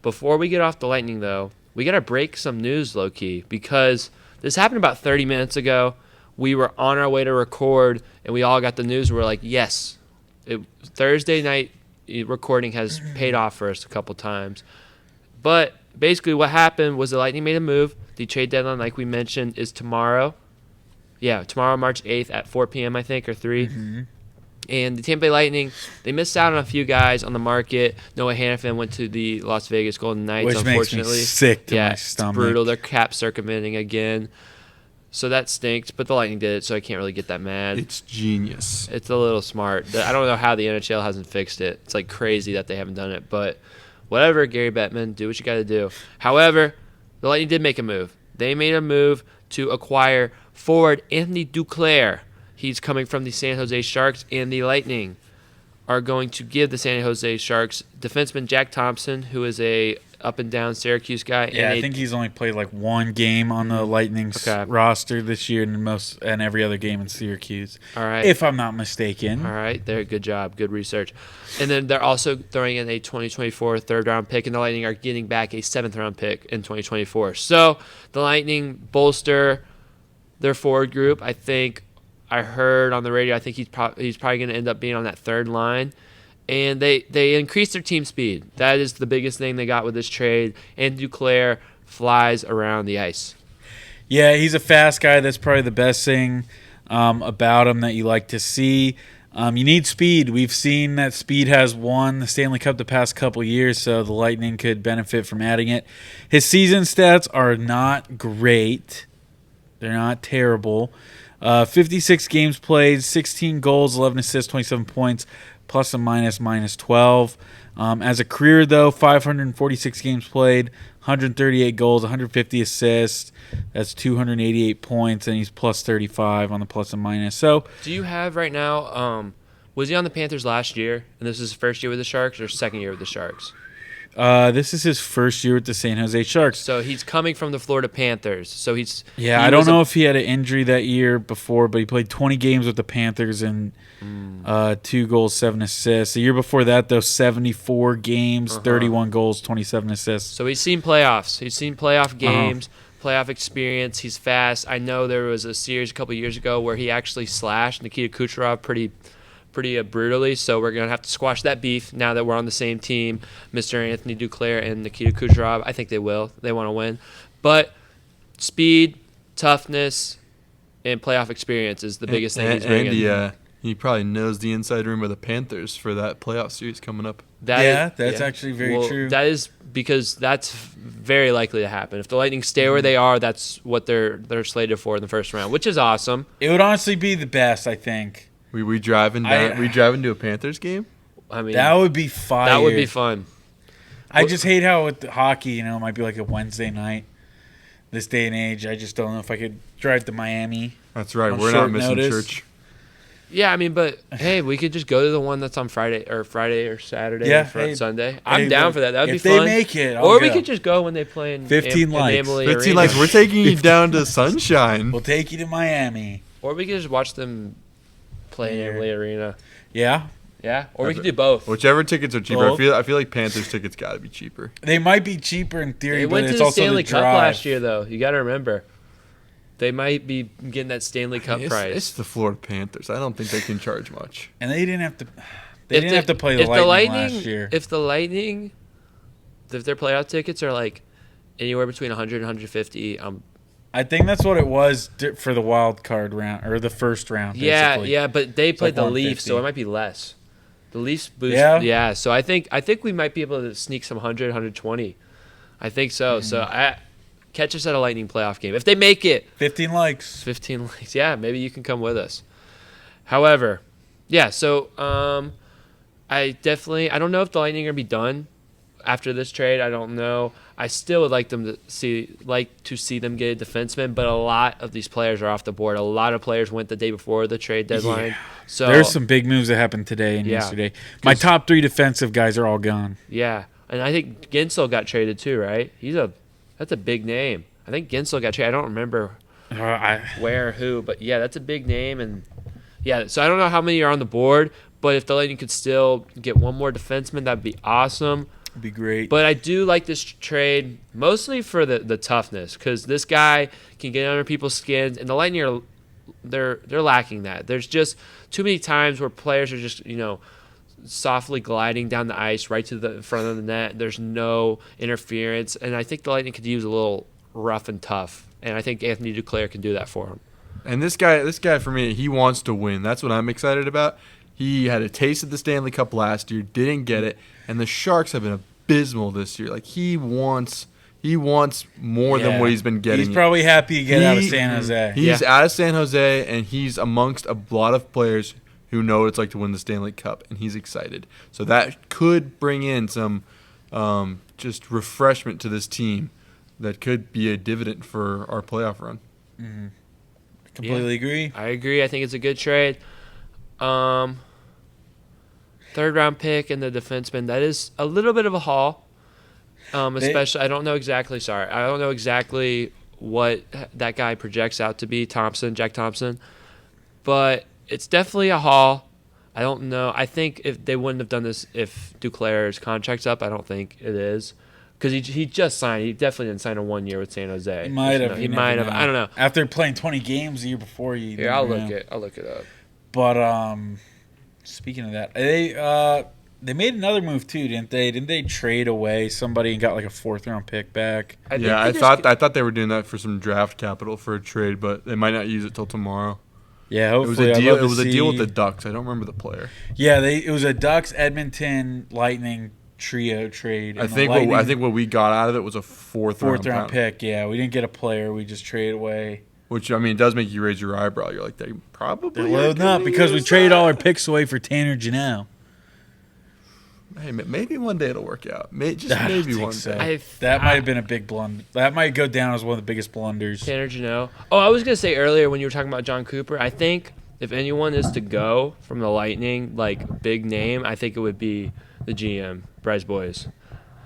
before we get off the Lightning, though, we got to break some news, low-key, because this happened about 30 minutes ago. We were on our way to record, and we all got the news. We're like, yes, Thursday night recording has paid off for us a couple times. But basically what happened was the Lightning made a move. The trade deadline, like we mentioned, is tomorrow. Yeah, tomorrow, March 8th at 4 p.m., I think, or 3. Mm-hmm. And the Tampa Bay Lightning, they missed out on a few guys on the market. Noah Hannafin went to the Las Vegas Golden Knights, Which makes unfortunately. me sick to my It's stomach. brutal. They're cap circumventing again. So that stinks, but the Lightning did it, so I can't really get that mad. It's genius. It's a little smart. I don't know how the NHL hasn't fixed it. It's like crazy that they haven't done it, but whatever, Gary Bettman, do what you got to do. However, the Lightning did make a move. they made a move to acquire forward Anthony Duclair. He's coming from the San Jose Sharks, and the Lightning are going to give the San Jose Sharks defenseman Jack Thompson, who is a up-and-down Syracuse guy. Yeah, I think he's only played like one game on the Lightning's roster this year and every other game in Syracuse. All right. If I'm not mistaken. All right, there. Good job. Good research. And then they're also throwing in a 2024 third-round pick, and the Lightning are getting back a seventh-round pick in 2024. So the Lightning bolster their forward group. I think I heard on the radio, I think he's probably going to end up being on that third line. And they increased their team speed. That is the biggest thing they got with this trade. And Duclair flies around the ice. Yeah, he's a fast guy. That's probably the best thing about him that you like to see. You need speed. We've seen that speed has won the Stanley Cup the past couple years, so the Lightning could benefit from adding it. His season stats are not great. They're not terrible. 56 games played, 16 goals, 11 assists, 27 points, plus and minus 12. As a career, though, 546 games played, 138 goals, 150 assists. That's 288 points, and he's plus 35 on the plus and minus. So, do you have right now? Was he on the Panthers last year, and this is his first year with the Sharks, or second year with the Sharks? This is his first year with the San Jose Sharks. So he's coming from the Florida Panthers. So I don't know if he had an injury that year before, but he played 20 games with the Panthers and 2 goals, 7 assists. The year before that, though, 74 games, 31 goals, 27 assists. So he's seen playoffs. He's seen playoff games, playoff experience. He's fast. I know there was a series a couple years ago where he actually slashed Nikita Kucherov pretty brutally, so we're going to have to squash that beef now that we're on the same team, Mr. Anthony Duclair and Nikita Kucherov. I think they will. They want to win. But speed, toughness, and playoff experience is the biggest thing he's bringing. And he probably knows the inside room of the Panthers for that playoff series coming up. That's actually very true. That is because that's very likely to happen. If the Lightning stay where they are, that's what they're slated for in the first round, which is awesome. It would honestly be the best, I think. We driving to a Panthers game? I mean, that would be fire. That would be fun. I just hate how with hockey, it might be like a Wednesday night. This day and age, I just don't know if I could drive to Miami. That's right. We're not missing church. Yeah, I mean, but hey, we could just go to the one that's on Friday or Saturday or Sunday. I'm down for that. That would be fun. If they make it, or we could just go when they play in 15 likes. 15 likes. We're taking you down to Sunshine. We'll take you to Miami. Or we could just watch them play in Amalie Arena. Yeah. Yeah, or we could do both. Whichever tickets are cheaper. I feel like Panthers tickets got to be cheaper. They might be cheaper in theory, but it's also also Stanley the Cup drive. last year, though. You got to remember, they might be getting that Stanley Cup price. It's the Florida Panthers. I don't think they can charge much. And they didn't have to. They didn't have to play the Lightning last year. If the Lightning, if their playoff tickets are like anywhere between 100 and 150, I think that's what it was for the wild card round or the first round. Basically. Yeah, but they played the Leafs, so it might be less. The Leafs boost. Yeah. So I think we might be able to sneak some 100, 120. I think so. So catch us at a Lightning playoff game if they make it. 15 likes. 15 likes. Yeah, maybe you can come with us. However, yeah. So I don't know if the Lightning are gonna be done after this trade. I don't know. I still would like to see them get a defenseman, but a lot of these players are off the board. A lot of players went the day before the trade deadline. Yeah. So there's some big moves that happened today and yesterday. My top 3 defensive guys are all gone. Yeah, and I think Gensel got traded too, right? That's a big name. I think Gensel got traded. I don't remember where or who, but yeah, that's a big name. And yeah, so I don't know how many are on the board, but if the Lightning could still get one more defenseman, that'd be awesome. It'd be great. But I do like this trade mostly for the toughness, because this guy can get under people's skins, and the Lightning are they're lacking that. There's just too many times where players are just softly gliding down the ice right to the front of the net. There's no interference, and I think the Lightning could use a little rough and tough, and I think Anthony Duclair can do that for him. And this guy for me, he wants to win. That's what I'm excited about. He had a taste of the Stanley Cup last year, didn't get it, and the Sharks have been abysmal this year. Like he wants more than what he's been getting. He's probably happy to get out of San Jose. He's out of San Jose, and he's amongst a lot of players who know what it's like to win the Stanley Cup, and he's excited. So that could bring in some just refreshment to this team. that could be a dividend for our playoff run. Completely agree. I agree. I think it's a good trade. Third round pick and the defenseman. That is a little bit of a haul. Especially, I don't know exactly. Sorry, I don't know exactly what that guy projects out to be. Jack Thompson, but it's definitely a haul. I don't know. I think if they wouldn't have done this if Duclair's contract's up, I don't think it is. Because he just signed. He definitely didn't sign a 1 year with San Jose. He might have. He might have. I don't know. After playing 20 games the year before, Here, I'll look it up. But speaking of that, they made another move too, didn't they? Didn't they trade away somebody and got like a 4th round pick back? I thought they were doing that for some draft capital for a trade, but they might not use it till tomorrow. Yeah, hopefully. It was a deal with the Ducks. I don't remember the player. Yeah, it was a Ducks Edmonton Lightning trio trade. I think what we got out of it was a fourth round pick. Yeah, we didn't get a player. We just traded away. Which, I mean, does make you raise your eyebrow. You're like, they're loading up because we traded all our picks away for Tanner Janelle. Hey, maybe one day it'll work out. Maybe one day. That might have been a big blunder. That might go down as one of the biggest blunders. Tanner Janelle. Oh, I was going to say earlier when you were talking about John Cooper, I think if anyone is to go from the Lightning, like big name, I think it would be the GM, Bryce Boyes.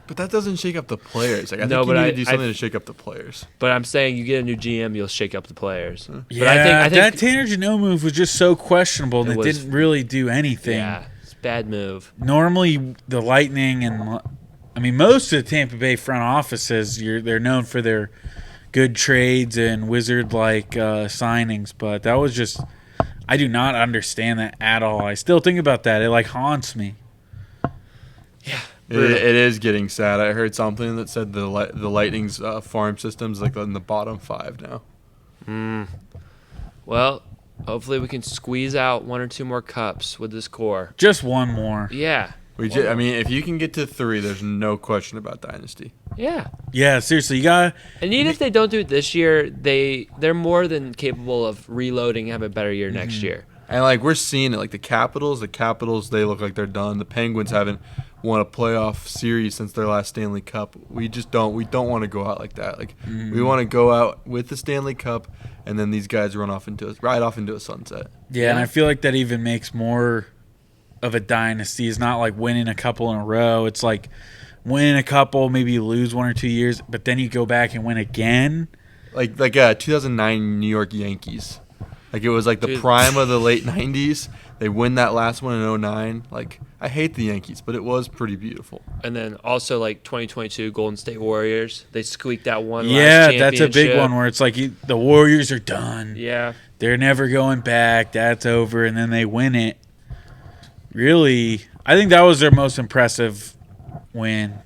But that doesn't shake up the players. Like, I think you need to do something to shake up the players. But I'm saying you get a new GM, you'll shake up the players. Yeah, but I think that Tanner Janelle move was just so questionable and it didn't really do anything. Yeah, it's a bad move. Normally, the Lightning and most of the Tampa Bay front offices, they're known for their good trades and wizard-like signings. But that was just, I do not understand that at all. I still think about that. It haunts me. Yeah. It is getting sad. I heard something that said the Lightning's farm system's in the bottom 5 now. Well, hopefully we can squeeze out 1 or 2 more cups with this core. Just one more. Yeah. If you can get to 3, there's no question about dynasty. Yeah. Yeah, seriously, you got. And even if they don't do it this year, they're more than capable of reloading and have a better year next year. And we're seeing it, the Capitals, they look like they're done. The Penguins haven't won a playoff series since their last Stanley Cup. We don't want to go out like that. We want to go out with the Stanley Cup, and then these guys ride off into a sunset. Yeah, and I feel like that even makes more of a dynasty. It's not like winning a couple in a row. It's like winning a couple, maybe you lose 1 or 2 years, but then you go back and win again. 2009 New York Yankees. It was the prime of the late 90s. They win that last one in 2009. I hate the Yankees, but it was pretty beautiful. And then also 2022 Golden State Warriors. They squeaked out one last championship. Yeah, that's a big one where it's the Warriors are done. Yeah. They're never going back. That's over. And then they win it. Really, I think that was their most impressive win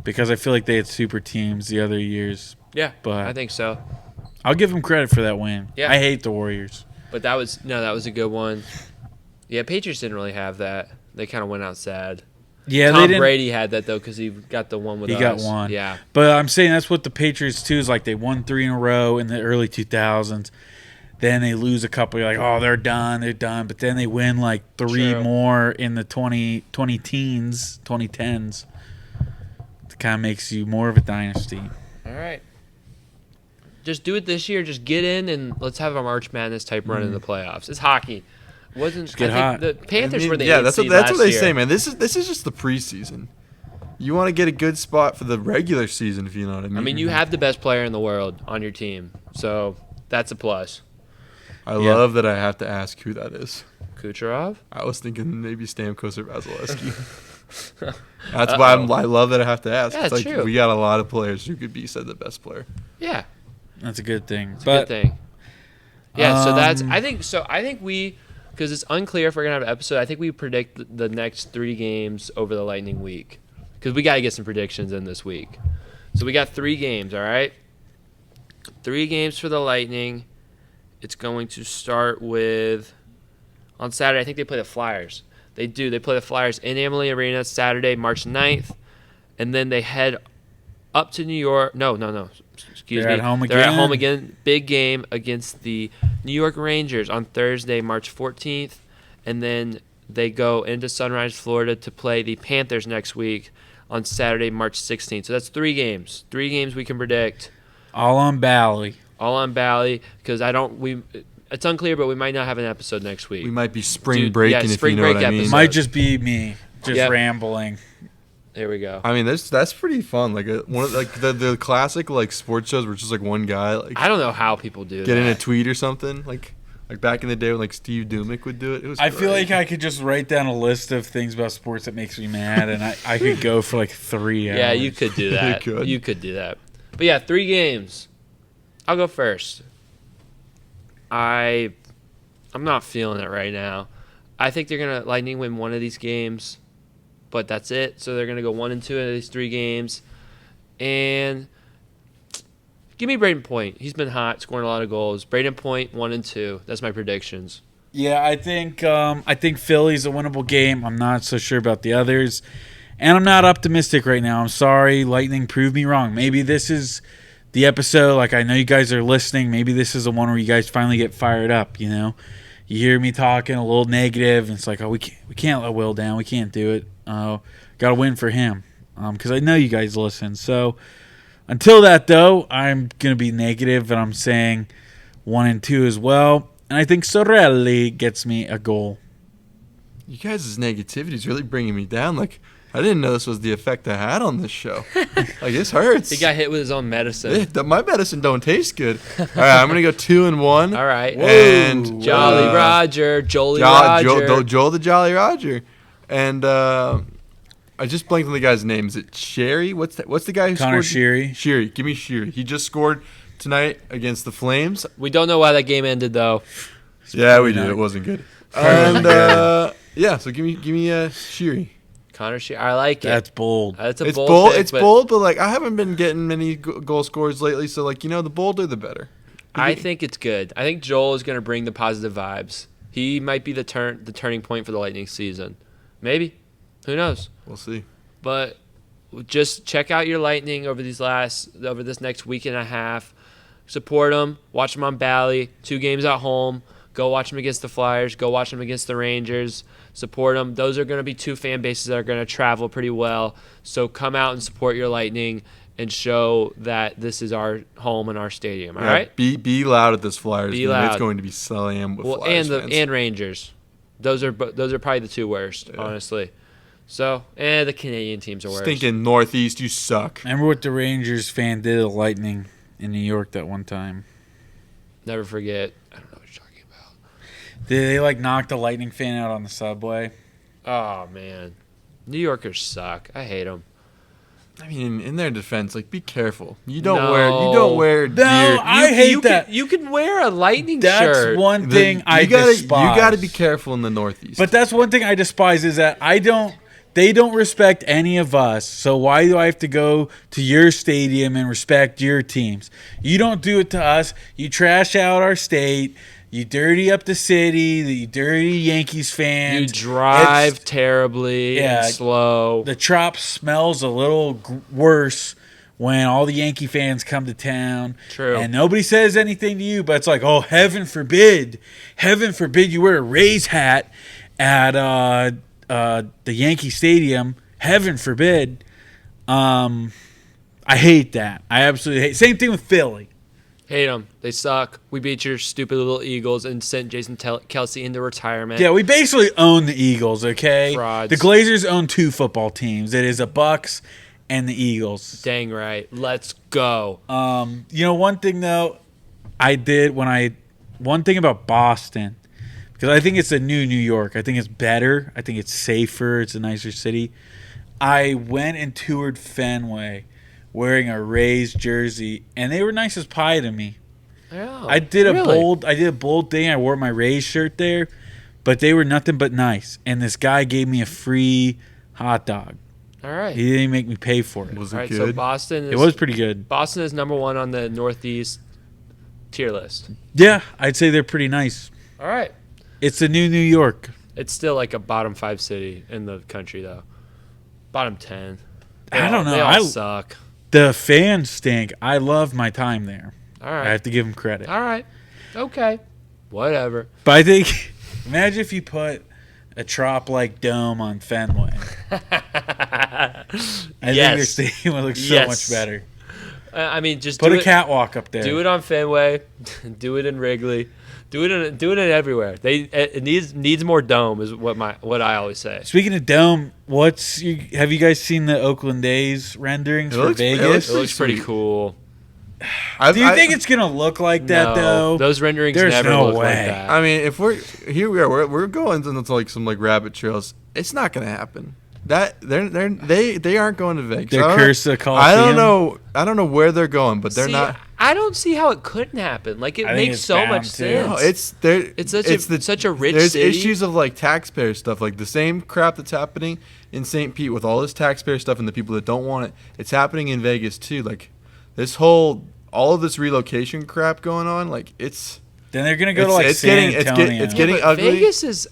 because I feel like they had super teams the other years. Yeah, but I think so. I'll give them credit for that win. Yeah. I hate the Warriors. But that was a good one. Yeah, Patriots didn't really have that. They kind of went out sad. Yeah, Tom Brady had that, though, because he got the one with us. He got one. Yeah. But I'm saying that's what the Patriots, too, is they won 3 in a row in the early 2000s. Then they lose a couple. You're oh, they're done. But then they win 3 more in the 2010s. It kind of makes you more of a dynasty. All right. Just do it this year. Just get in and let's have a March Madness type run in the playoffs. It's hockey. Just get hot. The Panthers were the that's what they say, man. This is just the preseason. You want to get a good spot for the regular season, if you know what I mean. I mean, you have the best player in the world on your team, so that's a plus. I love that I have to ask who that is. Kucherov? I was thinking maybe Stamkos or Vasilevsky. That's why I love that I have to ask. Yeah, it's true. We got a lot of players who could be said the best player. Yeah. That's a good thing. It's a good thing. Yeah, so I think we, because it's unclear if we're going to have an episode, I think we predict the next 3 games over the Lightning week. Because we got to get some predictions in this week. So we got 3 games, all right? 3 games for the Lightning. It's going to start with, on Saturday, I think they play the Flyers. They do. They play the Flyers in Amalie Arena Saturday, March 9th. And then they head up to New York. No. Excuse me. They're at home again. They're at home again. Big game against the New York Rangers on Thursday, March 14th. And then they go into Sunrise, Florida to play the Panthers next week. on Saturday, March 16th. So that's 3 games. 3 games we can predict. All on Bally. All on Bally, because it's unclear, but we might not have an episode next week. We might be spring breaking, if you know what I mean. It might just be me, rambling. There we go. I mean, that's pretty fun. Like the classic like sports shows where it's just like one guy like I don't know how people do get that. in a tweet or something like back in the day when like Steve Dumick would do it. It was. I feel like I could just write down a list of things about sports that makes me mad, and I could go for like 3 hours. Yeah, you could do that. You could do that. But yeah, 3 games. I'll go first. I'm not feeling it right now. I think they're gonna Lightning win one of these games, but that's it. So they're gonna go 1-2 in these 3 games, and give me Braden Point. He's been hot, scoring a lot of goals. Braden Point 1-2. That's my predictions. Yeah, I think Philly's a winnable game. I'm not so sure about the others, and I'm not optimistic right now. I'm sorry, Lightning proved me wrong. Maybe this is the episode. Like, I know you guys are listening. Maybe this is the one where you guys finally get fired up. You know, you hear me talking a little negative, and it's like, oh, we can't let Will down. We can't do it. Got to win for him, because I know you guys listen. So until that, though, I'm gonna be negative, and I'm saying 1-2 as well. And I think Sorelli gets me a goal. You guys' negativity is really bringing me down. Like, I didn't know this was the effect I had on this show. Like, this hurts. He got hit with his own medicine. My medicine don't taste good. All right, I'm going to go 2-1. All right. And Jolly Roger. Roger. Joel the Jolly Roger. And I just blanked on the guy's name. Is it Sherry? What's the guy who Connor scored? Sheary. Sheary. Give me Sheary. He just scored tonight against the Flames. We don't know why that game ended, though. Yeah, we do. It wasn't good. And yeah, so give me Sheary. Connor Sheary. I like it. That's bold. That's a It's bold. bold. Pick, it's bold, but like I haven't been getting many goal scores lately. So like the bolder the better. I think it's good. I think Joel is going to bring the positive vibes. He might be the turning point for the Lightning season. Maybe. Who knows? We'll see. But just check out your Lightning over this next week and a half. Support them. Watch them on Bally. 2 games at home. Go watch them against the Flyers. Go watch them against the Rangers. Support them. Those are going to be 2 fan bases that are going to travel pretty well. So come out and support your Lightning and show that this is our home and our stadium. All right? Be loud at this Flyers Be game. loud. It's going to be slammed with Flyers fans. And Rangers. Those are probably the 2 worst, honestly. So, the Canadian teams are worse. Stinking Northeast, you suck. Remember what the Rangers fan did to the Lightning in New York that one time? Never forget. I don't know what you're talking about. They knocked the Lightning fan out on the subway? Oh, man. New Yorkers suck. I hate them. I mean, in their defense, be careful. You don't wear gear. No, I hate that. You can wear a Lightning That's shirt. one thing I despise. You got to be careful in the Northeast. But that's one thing I despise is that they don't respect any of us. So why do I have to go to your stadium and respect your teams? You don't do it to us. You trash out our state. You dirty up the city. You dirty Yankees fans. You drive terribly and slow. The Trop smells a little worse when all the Yankee fans come to town. True. And nobody says anything to you, but it's like, oh, heaven forbid you wear a Rays hat at the Yankee Stadium. Heaven forbid. I hate that. I absolutely hate. Same thing with Philly. Hate them. They suck. We beat your stupid little Eagles and sent Jason Kelsey into retirement. Yeah, we basically own the Eagles, okay? Frauds. The Glazers own 2 football teams. It is the Bucks and the Eagles. Dang right. Let's go. One thing, though, one thing about Boston, because I think it's a new New York. I think it's better. I think it's safer. It's a nicer city. I went and toured Fenway wearing a Rays jersey, and they were nice as pie to me. Oh, I did a bold thing. I wore my Rays shirt there, but they were nothing but nice. And this guy gave me a free hot dog. All right. He didn't make me pay for it. Was All it right, good? so Boston It was pretty good. Boston is number 1 on the Northeast tier list. Yeah, I'd say they're pretty nice. All right. It's the new New York. It's still like a bottom 5 city in the country, though. Bottom 10. I don't know. They all suck. The fans stink. I love my time there. All right. I have to give them credit. All right. Okay. Whatever. But I think, imagine if you put a Trop-like dome on Fenway. I think their stadium would look so much better. I mean, just put a catwalk up there. Do it on Fenway. Do it in Wrigley. Do it in everywhere. It needs more dome is what I always say. Speaking of dome, have you guys seen the Oakland A's renderings for Vegas? It looks pretty cool. Do you think it's gonna look like that though? Those renderings There's never no look way. like that. I mean, if we're going into like some like rabbit trails. It's not gonna happen. That they aren't going to Vegas. They're cursed the Coliseum. I don't know where they're going, but they're not. I don't see how it couldn't happen. Like it makes so much sense. No, it's such a rich there's city. issues of like taxpayer stuff, like the same crap that's happening in St. Pete with all this taxpayer stuff and the people that don't want it. It's happening in Vegas too. Like all of this relocation crap going on. Like it's. Then they're gonna go to like San Antonio. It's getting ugly. Vegas is,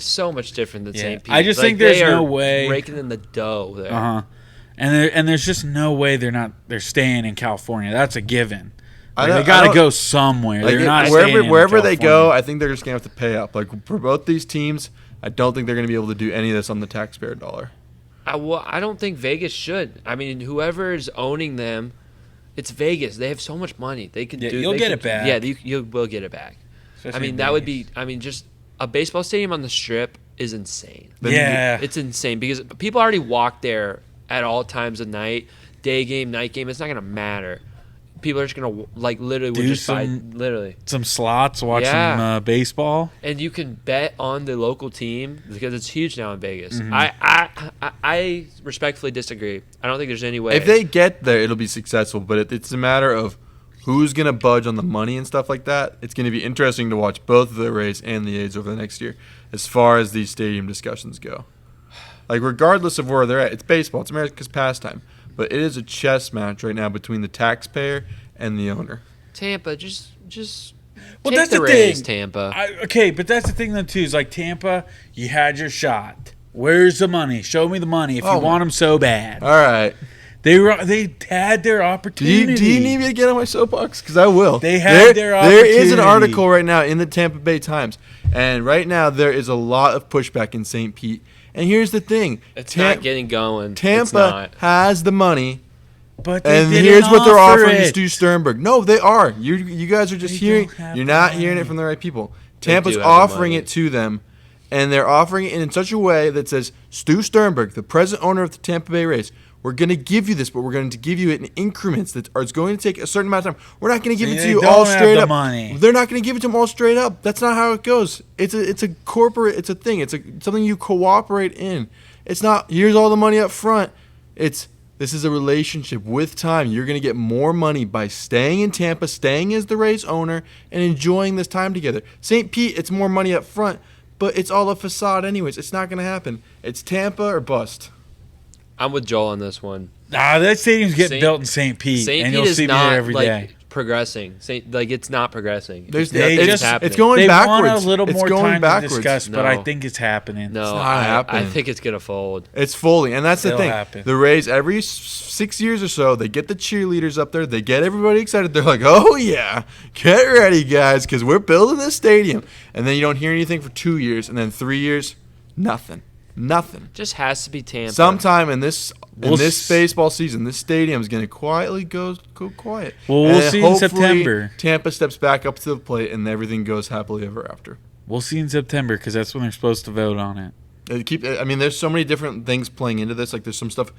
so much different than St. Pete. I just think there's no way raking in the dough there. And there's just no way they're staying in California. That's a given. They got to go somewhere. Like they're not wherever they go. I think they're just gonna have to pay up. Like for both these teams, I don't think they're gonna be able to do any of this on the taxpayer dollar. I don't think Vegas should. I mean, whoever is owning them. It's Vegas. They have so much money. They can do. You'll get it back. Yeah, you will get it back. Especially that would be. Just a baseball stadium on the Strip is insane. Yeah, it's insane because people already walk there at all times of night, day game, night game. It's not gonna matter. People are just gonna literally some slots, watch some baseball, and you can bet on the local team because it's huge now in Vegas. Mm-hmm. I respectfully disagree. I don't think there's any way. If they get there, it'll be successful, but it's a matter of who's gonna budge on the money and stuff like that. It's gonna be interesting to watch both the Rays and the A's over the next year as far as these stadium discussions go. Like regardless of where they're at, it's baseball. It's America's pastime. But it is a chess match right now between the taxpayer and the owner. Tampa, just well, take that's the Rays, Tampa. But that's the thing though too. Is like Tampa, you had your shot. Where's the money? Show me the money if you want them so bad. All right. They had their opportunity. Do you need me to get on my soapbox? Because I will. They had their opportunity. There is an article right now in the Tampa Bay Times, and right now there is a lot of pushback in St. Pete. And here's the thing. It's not getting going. Tampa has the money. But here's what they're offering Stu Sternberg. No, they are. You guys are just hearing. You're not hearing it from the right people. Tampa's offering it to them, and they're offering it in such a way that says, Stu Sternberg, the present owner of the Tampa Bay Rays, we're going to give you this, but we're going to give you it in increments that are going to take a certain amount of time. We're not going to give it to you all straight up. Money. They're not going to give it to them all straight up. That's not how it goes. It's a corporate. It's a thing. It's something you cooperate in. It's not. Here's all the money up front. This is a relationship with time. You're going to get more money by staying in Tampa, staying as the Rays owner, and enjoying this time together. St. Pete, it's more money up front, but it's all a facade anyways. It's not going to happen. It's Tampa or bust. I'm with Joel on this one. That stadium's getting built in St. Pete, and you'll see me there every day. Progressing. It's not progressing. It's going backwards. They want a little more time to discuss, but I think it's happening. No, it's not happening. I think it's going to fold. It's folding, and that's the thing. Happen. The Rays, every 6 years or so, they get the cheerleaders up there. They get everybody excited. They're like, oh, yeah, get ready, guys, because we're building this stadium. And then you don't hear anything for 2 years, and then 3 years, nothing. Just has to be Tampa. Sometime in this baseball season, this stadium is going to quietly go quiet. Well, we'll see in September. Tampa steps back up to the plate, and everything goes happily ever after. We'll see in September because that's when they're supposed to vote on it. There's so many different things playing into this. Like, there's some stuff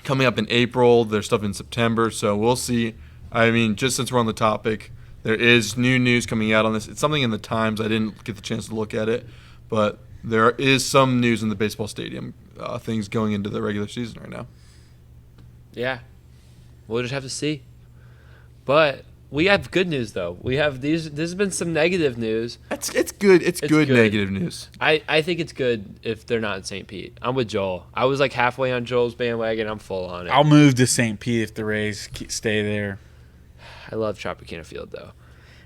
coming up in April. There's stuff in September. So we'll see. Just since we're on the topic, there is new news coming out on this. It's something in the Times. I didn't get the chance to look at it, but there is some news in the baseball stadium, things going into the regular season right now. Yeah. We'll just have to see. But we have good news, though. We have these. There's been some negative news. It's good. It's good negative news. I think it's good if they're not in St. Pete. I'm with Joel. I was like halfway on Joel's bandwagon. I'm full on it. I'll move to St. Pete if the Rays stay there. I love Tropicana Field, though.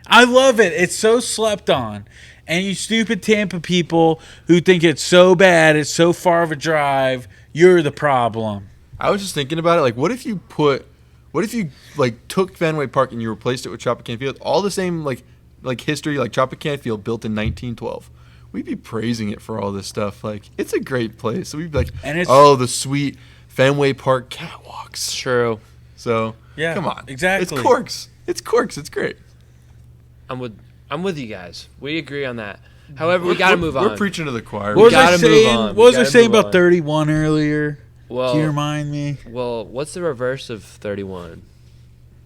I love it. It's so slept on. And you stupid Tampa people who think it's so bad, it's so far of a drive, you're the problem. I was just thinking about it. Like, what if you took Fenway Park and you replaced it with Tropicana Field? All the same, like history, like Tropicana Field built in 1912. we'd be praising it for all this stuff. Like, it's a great place. So we'd be like, And it's- oh, the sweet Fenway Park catwalks. True. So, Yeah, come on. exactly. It's Corks. It's great. I'm with you guys. We agree on that. However, we got to move on. We're preaching to the choir. What was I gotta move saying? on. What was I gotta saying move about on. 31 earlier? Well, Can you remind me? well, what's the reverse of 31?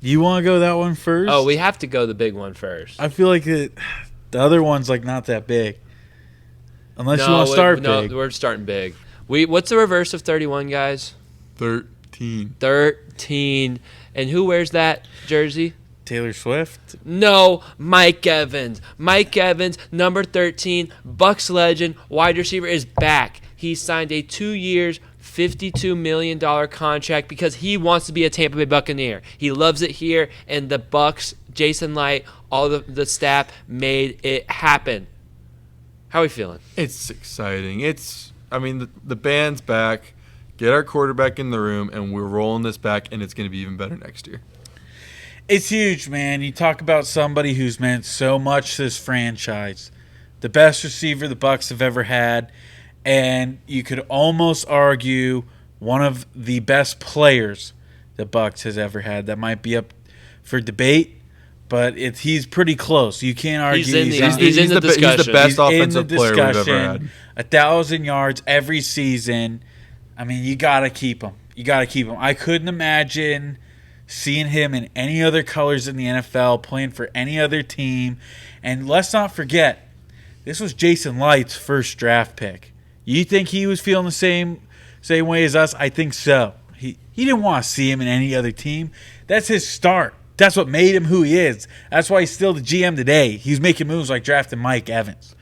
You want to go that one first? Oh, we have to go the big one first. I feel like the other one's like not that big. Unless you want to start big. No, we're starting big. What's the reverse of 31, guys? 13. 13. And who wears that jersey? Taylor Swift. No, Mike Evans. Mike Evans, number 13, Bucks legend, wide receiver, is back. He signed a 2 years, $52 million contract because he wants to be a Tampa Bay Buccaneer. He loves it here, and the Bucks, Jason Light, all the staff made it happen. How are we feeling? It's exciting. The band's back. Get our quarterback in the room, and we're rolling this back, and it's going to be even better next year. It's huge, man. You talk about somebody who's meant so much to this franchise. The best receiver the Bucks have ever had, and you could almost argue one of the best players the Bucks has ever had. That might be up for debate, but he's pretty close. You can't argue. He's in the He's discussion. the best He's in offensive the player we've ever discussion. had. 1,000 yards every season. I mean, you got to keep him. I couldn't imagine seeing him in any other colors in the NFL, playing for any other team. And let's not forget, this was Jason Light's first draft pick. You think he was feeling the same way as us? I think so. He didn't want to see him in any other team. That's his start. That's what made him who he is. That's why he's still the GM today. He's making moves like drafting Mike Evans.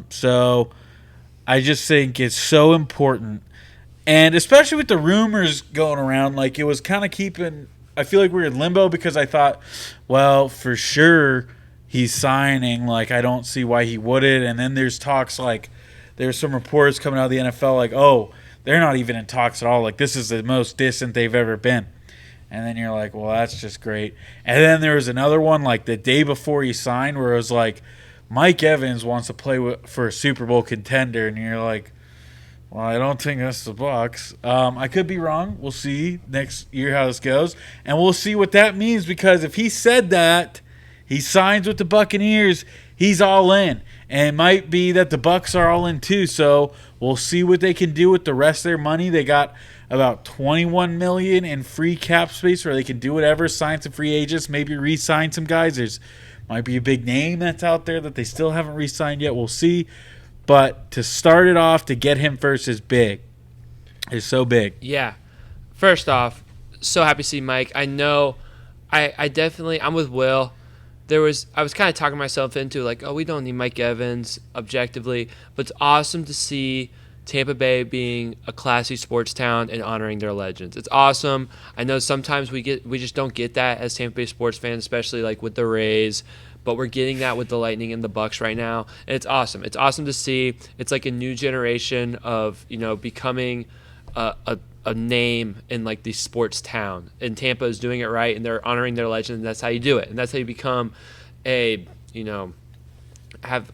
So I just think it's so important. And especially with the rumors going around, like it was kind of keeping – I feel like we were in limbo because I thought, well, for sure he's signing. Like I don't see why he wouldn't. And then there's talks like there's some reports coming out of the NFL like, oh, they're not even in talks at all. Like this is the most distant they've ever been. And then you're like, well, that's just great. And then there was another one like the day before he signed where it was like Mike Evans wants to play for a Super Bowl contender. And you're like, well, I don't think that's the Bucks. I could be wrong. We'll see next year how this goes. And we'll see what that means because if he said that, he signs with the Buccaneers, he's all in. And it might be that the Bucks are all in too. So we'll see what they can do with the rest of their money. They got about $21 million in free cap space where they can do whatever, sign some free agents, maybe re-sign some guys. There's might be a big name that's out there that they still haven't re-signed yet. We'll see. But to start it off, to get him first is big. It's so big. Yeah. First off, so happy to see Mike. I know I definitely – I'm with Will. I was kind of talking myself into like, oh, we don't need Mike Evans objectively. But it's awesome to see Tampa Bay being a classy sports town and honoring their legends. It's awesome. I know sometimes we just don't get that as Tampa Bay sports fans, especially like with the Rays. But we're getting that with the Lightning and the Bucks right now, and it's awesome. It's awesome to see. It's like a new generation of becoming a name in like the sports town. And Tampa is doing it right, and they're honoring their legend. And that's how you do it, and that's how you become have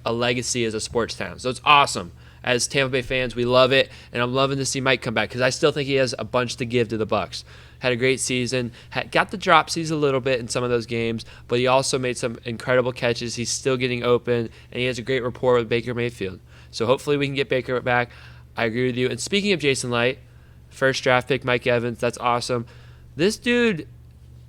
a legacy as a sports town. So it's awesome. As Tampa Bay fans, we love it, and I'm loving to see Mike come back because I still think he has a bunch to give to the Bucks. Had a great season, got the dropsies a little bit in some of those games, but he also made some incredible catches. He's still getting open, and he has a great rapport with Baker Mayfield. So hopefully we can get Baker back. I agree with you. And speaking of Jason Light, first draft pick Mike Evans, that's awesome. This dude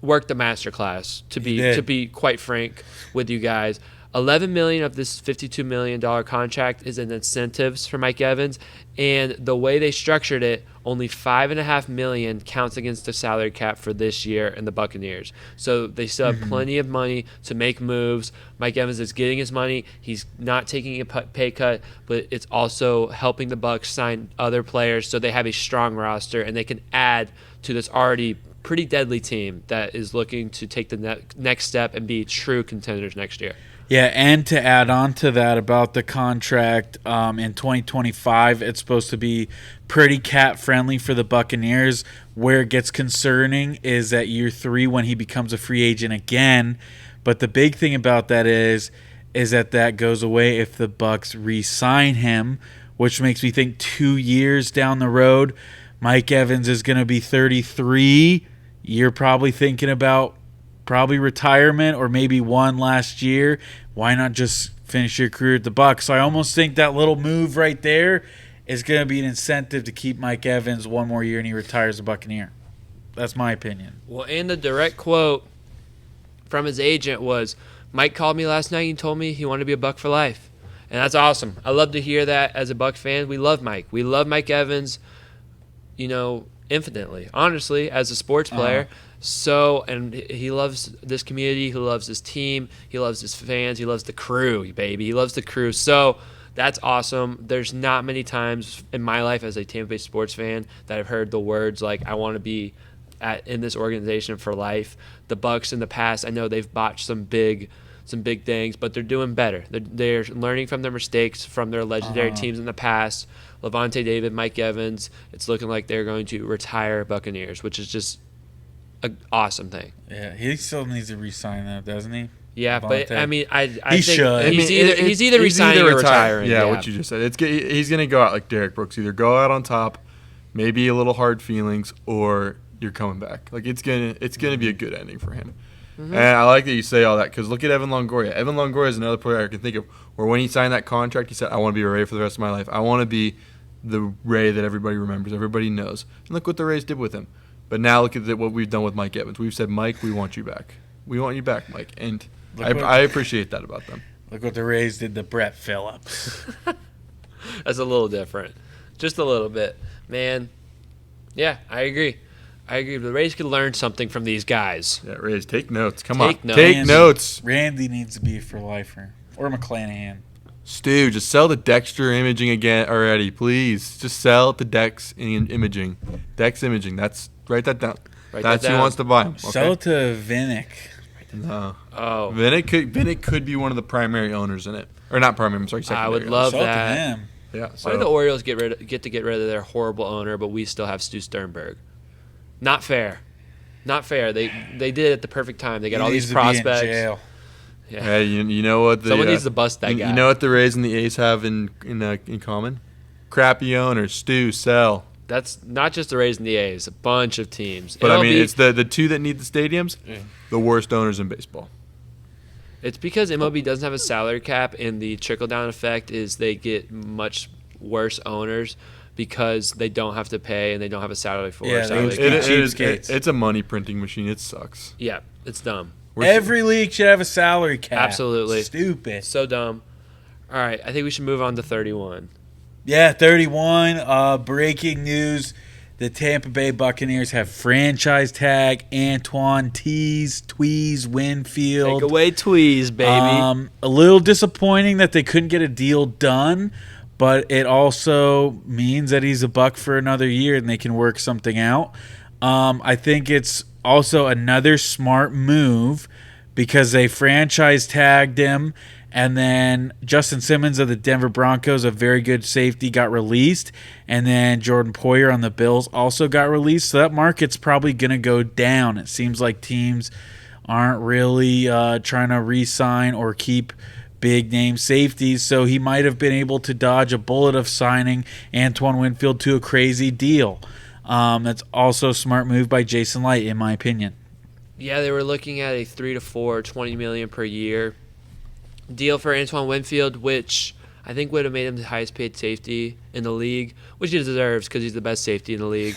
worked a masterclass, to be quite frank with you guys. $11 million of this $52 million contract is in incentives for Mike Evans, and the way they structured it, only $5.5 million counts against the salary cap for this year in the Buccaneers. So they still have plenty of money to make moves. Mike Evans is getting his money. He's not taking a pay cut, but it's also helping the Bucs sign other players so they have a strong roster and they can add to this already pretty deadly team that is looking to take the next step and be true contenders next year. Yeah, and to add on to that about the contract, in 2025, it's supposed to be pretty cap-friendly for the Buccaneers. Where it gets concerning is at year 3 when he becomes a free agent again. But the big thing about that is is that goes away if the Bucks re-sign him, which makes me think 2 years down the road, Mike Evans is going to be 33. You're probably thinking about retirement or maybe one last year. Why not just finish your career at the Bucks? So I almost think that little move right there is going to be an incentive to keep Mike Evans one more year and he retires a Buccaneer. That's my opinion. Well, and the direct quote from his agent was, Mike called me last night and told me he wanted to be a Buck for life. And that's awesome. I love to hear that as a Buck fan. We love Mike. We love Mike Evans, infinitely, honestly, as a sports player. So, and he loves this community. He loves his team. He loves his fans. He loves the crew, baby. He loves the crew. So that's awesome. There's not many times in my life as a Tampa Bay sports fan that I've heard the words like, I want to be in this organization for life. The Bucks in the past, I know they've botched some big things, but they're doing better. They're learning from their mistakes from their legendary teams in the past. Levante David, Mike Evans, it's looking like they're going to retire Buccaneers, which is just an awesome thing. Yeah, he still needs to re-sign that, doesn't he? Yeah, Levante. but I mean, I He think should. he's either resigning or retiring. Yeah, what you just said. He's going to go out like Derek Brooks. Either go out on top, maybe a little hard feelings, or you're coming back. Like it's gonna be a good ending for him. Mm-hmm. And I like that you say all that because look at Evan Longoria. Evan Longoria is another player I can think of where when he signed that contract, he said, I want to be a Ray for the rest of my life. I want to be the Ray that everybody remembers, everybody knows. And look what the Rays did with him. But now look at what we've done with Mike Evans. We've said, Mike, we want you back. We want you back, Mike. And I appreciate that about them. Look what the Rays did to Brett Phillips. That's a little different. Just a little bit. Man, yeah, I agree. The Rays could learn something from these guys. Yeah, Rays, take notes. Take notes. Randy needs to be a for lifer. Or McClanahan. Stu, just sell the Dexter Imaging again already, please. Just sell it to Dex Imaging. Dex Imaging. Write that down. That's who wants to buy them. Okay? Sell it to Vinnick. No. Oh. Vinnick could be one of the primary owners in it. Or not primary, I'm sorry, secondary. I would love Sell it that. to him. Yeah. Why do the Orioles get to get rid of their horrible owner, but we still have Stu Sternberg? Not fair. Not fair. They did it at the perfect time. They got all these prospects. Be in jail. Yeah. Hey, you know what? Someone needs to bust that guy. You know what the Rays and the A's have in common? Crappy owners. Stu, sell. That's not just the Rays and the A's. A bunch of teams. But I mean, it's the two that need the stadiums. Yeah. The worst owners in baseball. It's because MLB doesn't have a salary cap, and the trickle-down effect is they get much worse owners because they don't have to pay and they don't have a salary for Yeah, it's a money printing machine. It sucks. Yeah, it's dumb. Every league should have a salary cap. Absolutely. Stupid. So dumb. All right, I think we should move on to 31. Yeah, 31. Breaking news. The Tampa Bay Buccaneers have franchise tag Antoine Tweez Winfield. Take away Tweez, baby. A little disappointing that they couldn't get a deal done, but it also means that he's a Buck for another year and they can work something out. I think it's also another smart move because they franchise tagged him, and then Justin Simmons of the Denver Broncos, a very good safety, got released, and then Jordan Poyer on the Bills also got released. So that market's probably going to go down. It seems like teams aren't really trying to re-sign or keep big-name safeties, so he might have been able to dodge a bullet of signing Antoine Winfield to a crazy deal. That's also a smart move by Jason Light, in my opinion. Yeah, they were looking at a 3 to 4, $20 million per year deal for Antoine Winfield, which I think would have made him the highest paid safety in the league, which he deserves because he's the best safety in the league.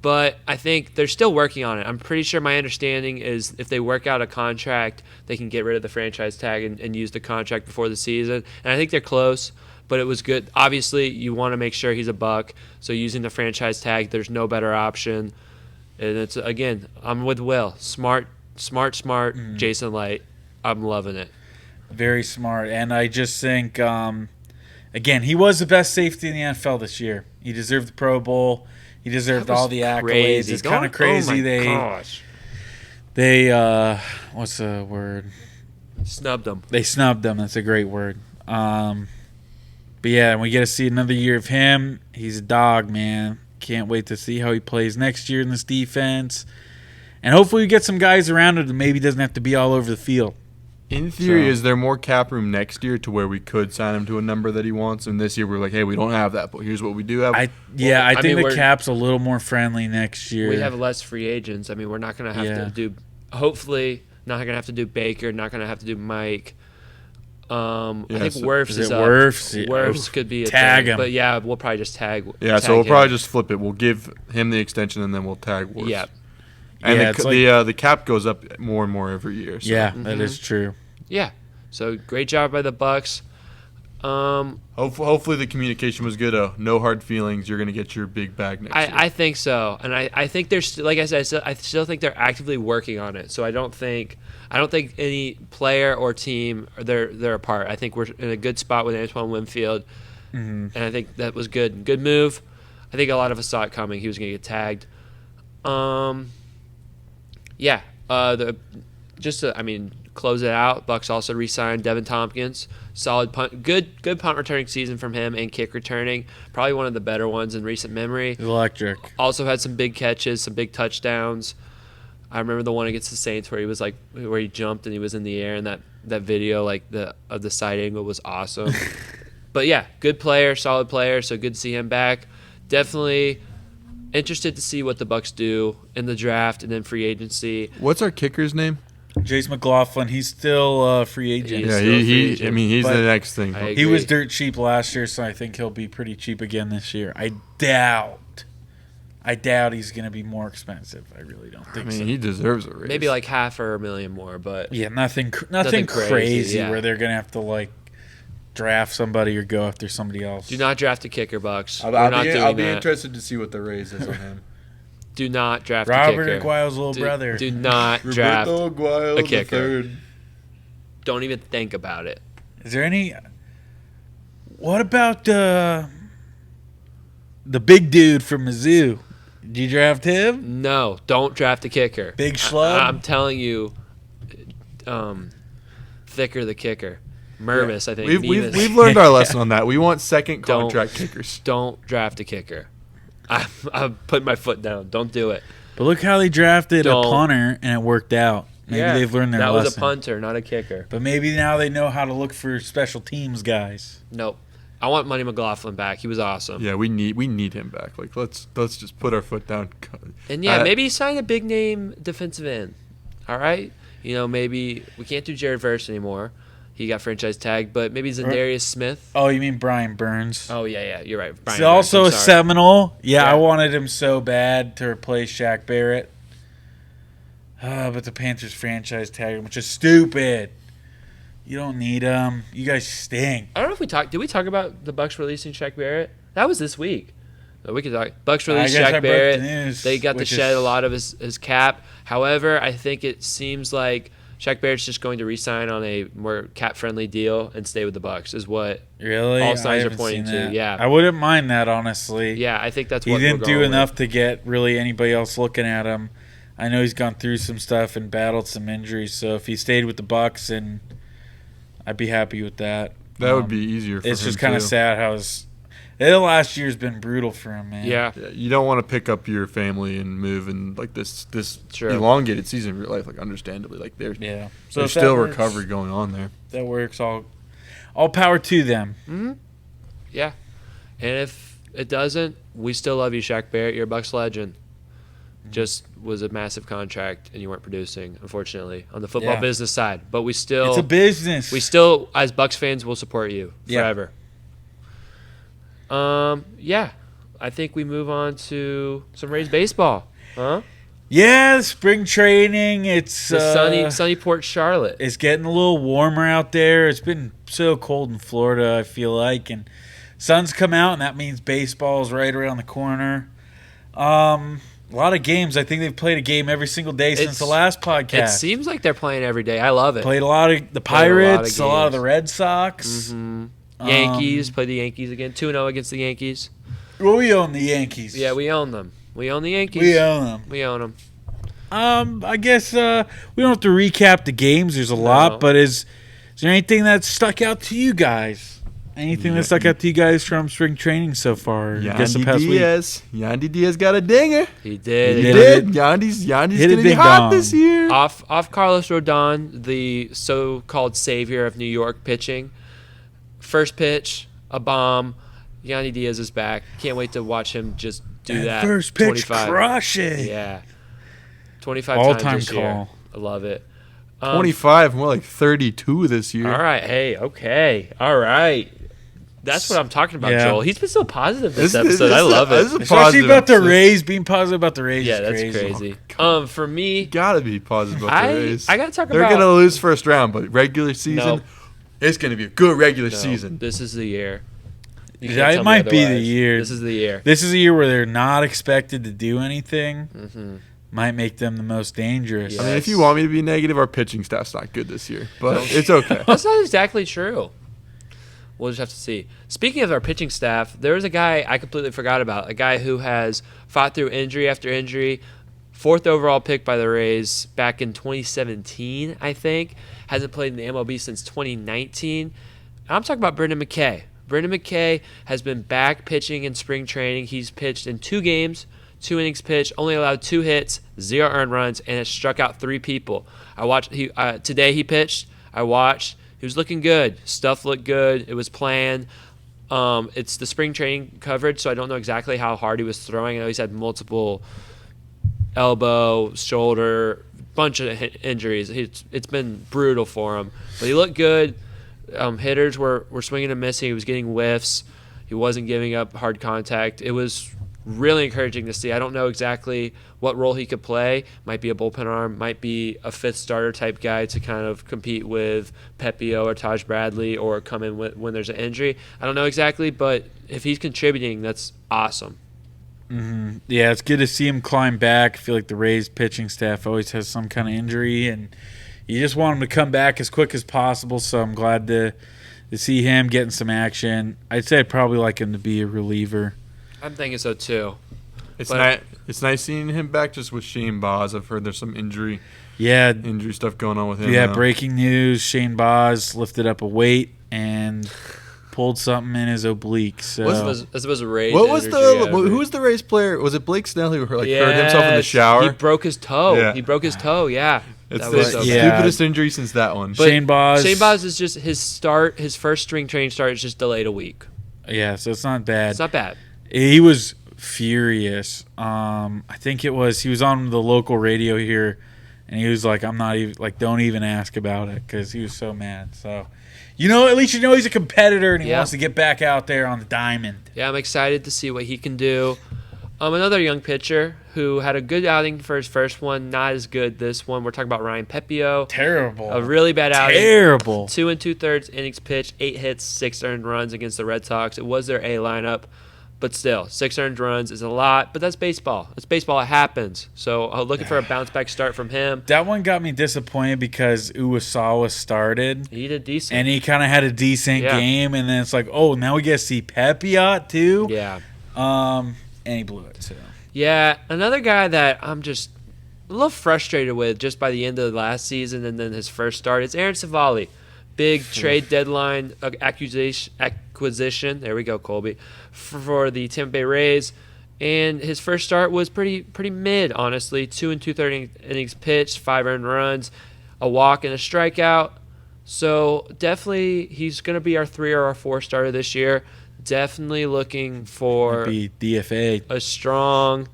But I think they're still working on it. I'm pretty sure my understanding is if they work out a contract, they can get rid of the franchise tag and use the contract before the season. And I think they're close, but it was good. Obviously, you want to make sure he's a Buck, so using the franchise tag, there's no better option. And it's, again, I'm with Will. Smart, Jason Light. I'm loving it. Very smart. And I just think, again, he was the best safety in the NFL this year. He deserved the Pro Bowl. He deserved all the accolades. Crazy. It's kind of crazy. They what's the word? Snubbed him. They snubbed him. That's a great word. But yeah, and we get to see another year of him. He's a dog, man. Can't wait to see how he plays next year in this defense. And hopefully we get some guys around him that maybe doesn't have to be all over the field. In theory, So- is there more cap room next year to where we could sign him to a number that he wants? And this year we're like, hey, we don't have that, but here's what we do have. I I think mean, the we're- cap's a little more friendly next year. We have less free agents. I mean, we're not going to have Yeah. to do. Hopefully, not going to have to do Baker. Not going to have to do Mike. I think so- Wirfs is is it up. Wirfs? Wirfs could be a Tag thing, him. but yeah, we'll probably just tag. Yeah, tag so we'll him. probably just flip it. We'll give him the extension, and then we'll tag Wirfs. Yeah. And Yeah, it's like- the cap goes up more and more every year. So. Yeah, that is true. Yeah. So great job by the Bucks. Hopefully the communication was good. No hard feelings. You're gonna get your big bag next year. I think so, and I think there's, like I said, I still think they're actively working on it. So I don't think any player or team they're apart. I think we're in a good spot with Antoine Winfield, and I think that was good. Good move. I think a lot of us saw it coming. He was going to get tagged. Yeah. Close it out. Bucks also re-signed Devin Tompkins. Solid punt, good punt returning season from him, and kick returning. Probably one of the better ones in recent memory. Electric. Also had some big catches, some big touchdowns. I remember the one against the Saints where he jumped and he was in the air, and that video of the side angle was awesome. But yeah, good player, solid player. So good to see him back. Definitely interested to see what the Bucks do in the draft and then free agency. What's our kicker's name? Jace McLaughlin, he's still free agent. He's Yeah, still a free agent. I mean, he's But the next thing. I He was agree. dirt cheap last year, so I think he'll be pretty cheap again this year. I doubt he's going to be more expensive. I really don't I think mean, so. he deserves a raise. Maybe like half or $1 million more, but Yeah, nothing Nothing crazy, crazy, yeah. where they're going to have to draft somebody or go after somebody else. do not draft a kicker, Bucks. I'll We're not doing I'll be that. interested to see what the raise is on him. Do not draft a Robert kicker. Aguayo's little brother. Do not draft. Roberto Aguayo a kicker. III. Don't even think about it. Is there any? What about the big dude from Mizzou? Did you draft him? No, don't draft a kicker. Big schlub? I'm telling you, thicker the kicker. Mervis, I think. Nevis. We've learned our lesson on that. We want second Don't. contract kickers. Don't draft a kicker. I'm putting my foot down. Don't do it. But look how they drafted Don't. a punter and it worked out. Maybe they've learned their that lesson. was a punter, not a kicker. But maybe now they know how to look for special teams guys. Nope. I want Money McLaughlin back. He was awesome. Yeah, we need him back. Let's just put our foot down. And yeah, maybe sign a big name defensive end. All right? Maybe we can't do Jared Verse anymore. He got franchise tagged, but maybe Za'Darius Smith. Oh, you mean Brian Burns? Oh, yeah, you're right. Brian He's also Burns, a I'm sorry. Seminole. Yeah, Yeah. I wanted him so bad to replace Shaq Barrett. But the Panthers franchise tagged him, which is stupid. You don't need him. You guys stink. I don't know if did we talk about the Bucks releasing Shaq Barrett? That was this week. We could talk. Bucks released guess I Shaq broke the Barrett. news, They got to which shed is- a lot of his cap. However, I think it seems like Shaq Barrett's just going to re-sign on a more cap-friendly deal and stay with the Bucks. Is what? Really? All I signs are haven't pointing seen to, that. yeah. I wouldn't mind that, honestly. Yeah, I think that's He what didn't we're do going enough with. to get really anybody else looking at him. I know he's gone through some stuff and battled some injuries, so if he stayed with the Bucks, and I'd be happy with that. That would be easier for him. It's just kind of too. sad how the last year's been brutal for him, man. Yeah. Yeah, you don't want to pick up your family and move in this Sure. elongated season of your life, understandably. There's Yeah. so if that still works- recovery going on there. That works. All power to them. Yeah. And if it doesn't, we still love you, Shaq Barrett. You're a Bucks legend. Just was a massive contract, and you weren't producing, unfortunately, on the football Yeah. business side. But we still, It's a business. we still, as Bucks fans, will support you Yeah. forever. Yeah. I think we move on to some Rays baseball. Huh? Yeah, spring training. It's The sunny Port Charlotte. It's getting a little warmer out there. It's been so cold in Florida, I feel like, and sun's come out, and that means baseball's right around the corner. A lot of games. I think they've played a game every single day since the last podcast. It seems like they're playing every day. I love it. Played a lot of the Played a lot of Pirates, a lot of games. the Red Sox. Yankees played the Yankees again. 2-0 against the Yankees. Well, we own the Yankees. Yeah, we own them. We own the Yankees. We own them. We own them. I guess we don't have to recap the games. There's a lot, No. but is there anything that stuck out to you guys? Anything that stuck out to you guys from spring training so far? Yandy Diaz got a dinger. He did. He did. Yandy's going to be hot this year. Off Carlos Rodon, the so-called savior of New York pitching. First pitch, a bomb. Yandy Diaz is back. Can't wait to watch him just do that. First pitch, crush it. Yeah. 25 All-time times this year. call. I love it. 25, more like 32 this year. All right. Hey, okay. All right. That's what I'm talking about, Yeah. Joel. He's been so positive this episode. I love it. Especially about the Rays, being positive about the Rays. Yeah, is that's crazy. Oh, For me, gotta be positive about the Rays. I gotta talk They're about. gonna lose first round, but regular season, No. it's gonna be a good regular No, season. This is the year. You can't Yeah, tell it me might be the otherwise. year. This is the year. This is a year where they're not expected to do anything. Mm-hmm. Might make them the most dangerous. Yeah. I mean, if you want me to be negative, our pitching staff's not good this year, but it's okay. That's not exactly true. We'll just have to see. Speaking of our pitching staff, there was a guy I completely forgot about. A guy who has fought through injury after injury. 4th overall pick by the Rays back in 2017, I think. Hasn't played in the MLB since 2019. I'm talking about Brendan McKay. Brendan McKay has been back pitching in spring training. He's pitched in 2 games, 2 innings pitched, only allowed 2 hits, 0 earned runs, and has struck out 3 people. I watched. Today he pitched. I watched. He was looking good. Stuff looked good. It was planned. It's the spring training coverage, so I don't know exactly how hard he was throwing. I know he's had multiple elbow, shoulder, bunch of injuries. It's been brutal for him, but he looked good. Hitters were swinging and missing. He was getting whiffs. He wasn't giving up hard contact. It was really encouraging to see. I don't know exactly what role he could play. Might be a bullpen arm, might be a 5th starter type guy to kind of compete with Pepio or Taj Bradley or come in when there's an injury. I don't know exactly, but if he's contributing, that's awesome. Mm-hmm. Yeah, it's good to see him climb back. I feel like the Rays pitching staff always has some kind of injury, and you just want him to come back as quick as possible, so I'm glad to see him getting some action. I'd say I'd probably like him to be a reliever. I'm thinking so too. It's nice seeing him back just with Shane Baz. I've heard there's some injury stuff going on with him. Yeah, now. breaking news, Shane Baz lifted up a weight and pulled something in his oblique. So This was a Rays. What was who was the Rays player? Was it Blake Snell who hurt himself in the shower? He broke his toe. Yeah. He broke his toe, yeah. It's That the was so bad. stupidest injury since that one. But Shane Baz is just his first spring training start is just delayed a week. Yeah, so it's not bad. It's not bad. He was furious. I think he was on the local radio here, and he was like, "I'm not even don't even ask about it," because he was so mad. So, at least he's a competitor and he wants to get back out there on the diamond. Yeah, I'm excited to see what he can do. Another young pitcher who had a good outing for his first one, not as good this one. We're talking about Ryan Pepio. Terrible. A really bad outing. Terrible. 2 2/3 innings pitched, 8 hits, 6 earned runs against the Red Sox. It was their A lineup. But still, 6 earned runs is a lot. But that's baseball. It's baseball. It happens. So looking for a bounce-back start from him. That one got me disappointed because Uwasawa started. He did decent. And he kind of had a decent game. And then it's like, oh, now we get to see Pepiot too? Yeah. And he blew it too. Yeah, another guy that I'm just a little frustrated with just by the end of the last season and then his first start is Aaron Savali. Big trade deadline acquisition. There we go, Colby. For the Tampa Bay Rays. And his first start was pretty mid, honestly. 2 2/3 innings pitched, 5 earned runs, a walk and a strikeout. So definitely he's going to be our 3 or our 4 starter this year. Definitely looking for be DFA. a strong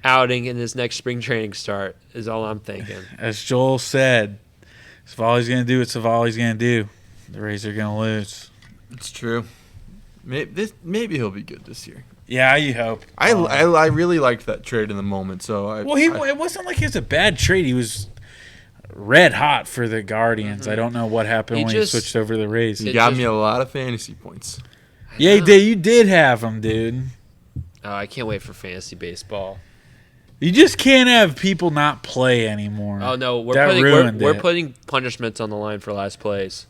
outing in his next spring training start is all I'm thinking. As Joel said, Savali's going to do what Savali's going to do. The Rays are going to lose. It's true. Maybe he'll be good this year. Yeah, you hope. I really liked that trade in the moment. So it wasn't like it was a bad trade. He was red hot for the Guardians. I don't know what happened when he switched over to the Rays. He got me a lot of fantasy points. Yeah, he did. You did have him, dude. Oh, I can't wait for fantasy baseball. You just can't have people not play anymore. Oh no, we're putting punishments on the line for last place.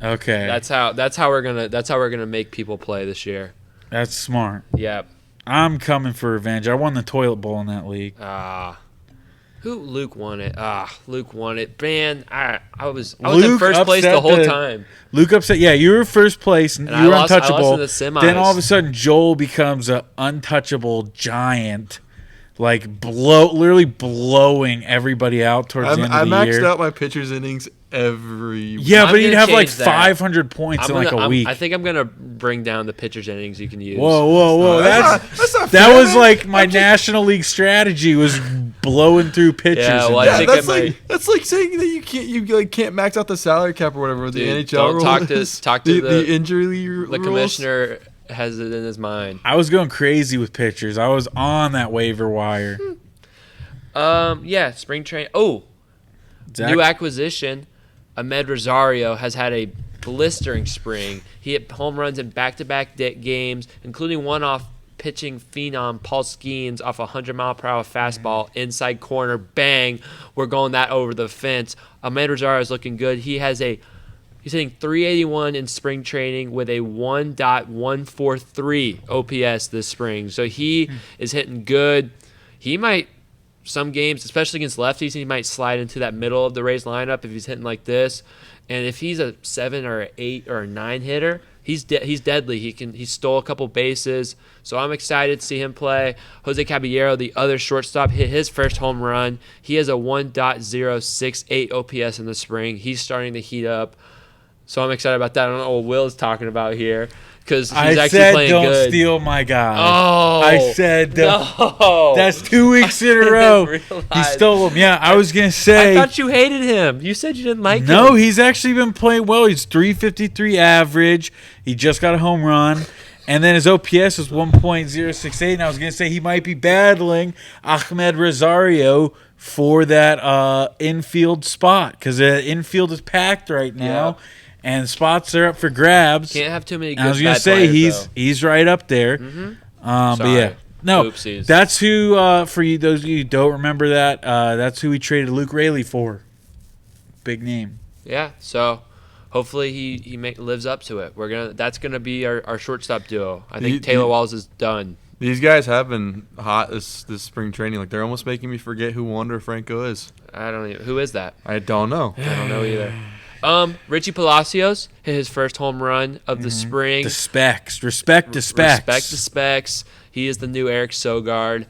Okay, That's how we're gonna make people play this year. that's smart. Yeah. I'm coming for revenge. I won the toilet bowl in that league. Luke won it. Luke won it. Man, I was Luke in first place the whole time. Luke upset. Yeah, you were first place. And you were untouchable. I lost in the semis. Then all of a sudden, Joel becomes an untouchable giant, like literally blowing everybody out towards the end of the year. I maxed out my pitcher's innings every week. Yeah, but he'd have like 500 points in like a week. I think I'm gonna bring down the pitcher's innings you can use. Whoa! That's not that fair, was man. like my National League strategy was blowing through pitchers. Yeah, well, and I think that's like saying that you can't max out the salary cap or whatever with the NHL don't rules. talk to the injury rules. The commissioner has it in his mind. I was going crazy with pitchers. I was on that waiver wire. Yeah, spring train. Oh, Zach? New acquisition. Ahmed Rosario has had a blistering spring. He hit home runs in back-to-back games, including one off pitching phenom Paul Skeens off a 100-mile-per-hour fastball inside corner. Bang! We're going that over the fence. Ahmed Rosario is looking good. He's hitting 381 in spring training with a 1.143 OPS this spring. So he is hitting good. He might, some games, especially against lefties, he might slide into that middle of the Rays lineup if he's hitting like this. And if he's a 7 or an 8 or a 9 hitter, he's deadly. He stole a couple bases. So I'm excited to see him play. Jose Caballero, the other shortstop, hit his first home run. He has a 1.068 OPS in the spring. He's starting to heat up. So I'm excited about that. I don't know what Will's talking about here because he's actually playing don't good. Don't steal my guy. Oh, I said no. That's 2 weeks in a row. He stole him. Yeah, I was gonna say. I thought you hated him. You said you didn't like him. No, he's actually been playing well. He's 353 average. He just got a home run. And then his OPS is 1.068. And I was going to say he might be battling Ahmed Rosario for that infield spot because the infield is packed right now. Yeah. And spots are up for grabs. Can't have too many good I was going to bad say players, he's right up there. Mm-hmm. But yeah. No, Oopsies. that's who, for you, those of you who don't remember that, that's who we traded Luke Raley for. Big name. Yeah, so hopefully he lives up to it. That's gonna be our shortstop duo. I think Taylor Walls is done. These guys have been hot this spring training. Like they're almost making me forget who Wander Franco is. I don't even, who is that? I don't know. I don't know either. Richie Palacios hit his first home run of the spring. The specs. Respect the specs. Respect the specs. He is the new Eric Sogard.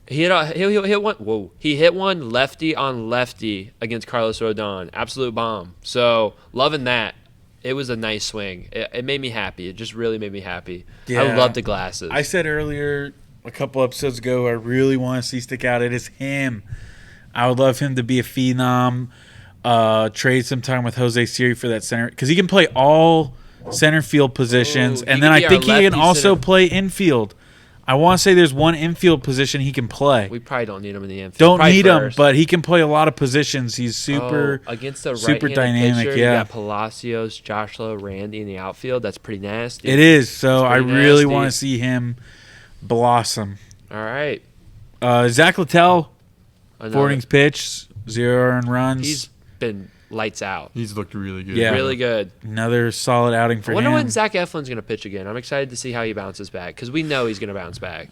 He hit one. Whoa! He hit one lefty on lefty against Carlos Rodon. Absolute bomb. So loving that. It was a nice swing. It made me happy. It just really made me happy. Yeah. I love the glasses. I said earlier, a couple episodes ago, I really want to see stick out. It is him. I would love him to be a phenom. Trade some time with Jose Siri for that center because he can play all center field positions, and then I think he can also play infield. I want to say there's one infield position he can play. We probably don't need him in the infield. Don't Probably need first. him, but he can play a lot of positions. He's super against the super right-handed dynamic. pitcher, Yeah, you got Palacios, Joshua, Randy in the outfield. That's pretty nasty. it is. So I really nasty. want to see him blossom. All right. Zach Littell, Another- 4 innings pitch, 0 earned runs. He's been lights out. He's looked really good. Yeah. Really good. Another solid outing for I wonder him. when Zach Eflin's going to pitch again. I'm excited to see how he bounces back because we know he's going to bounce back.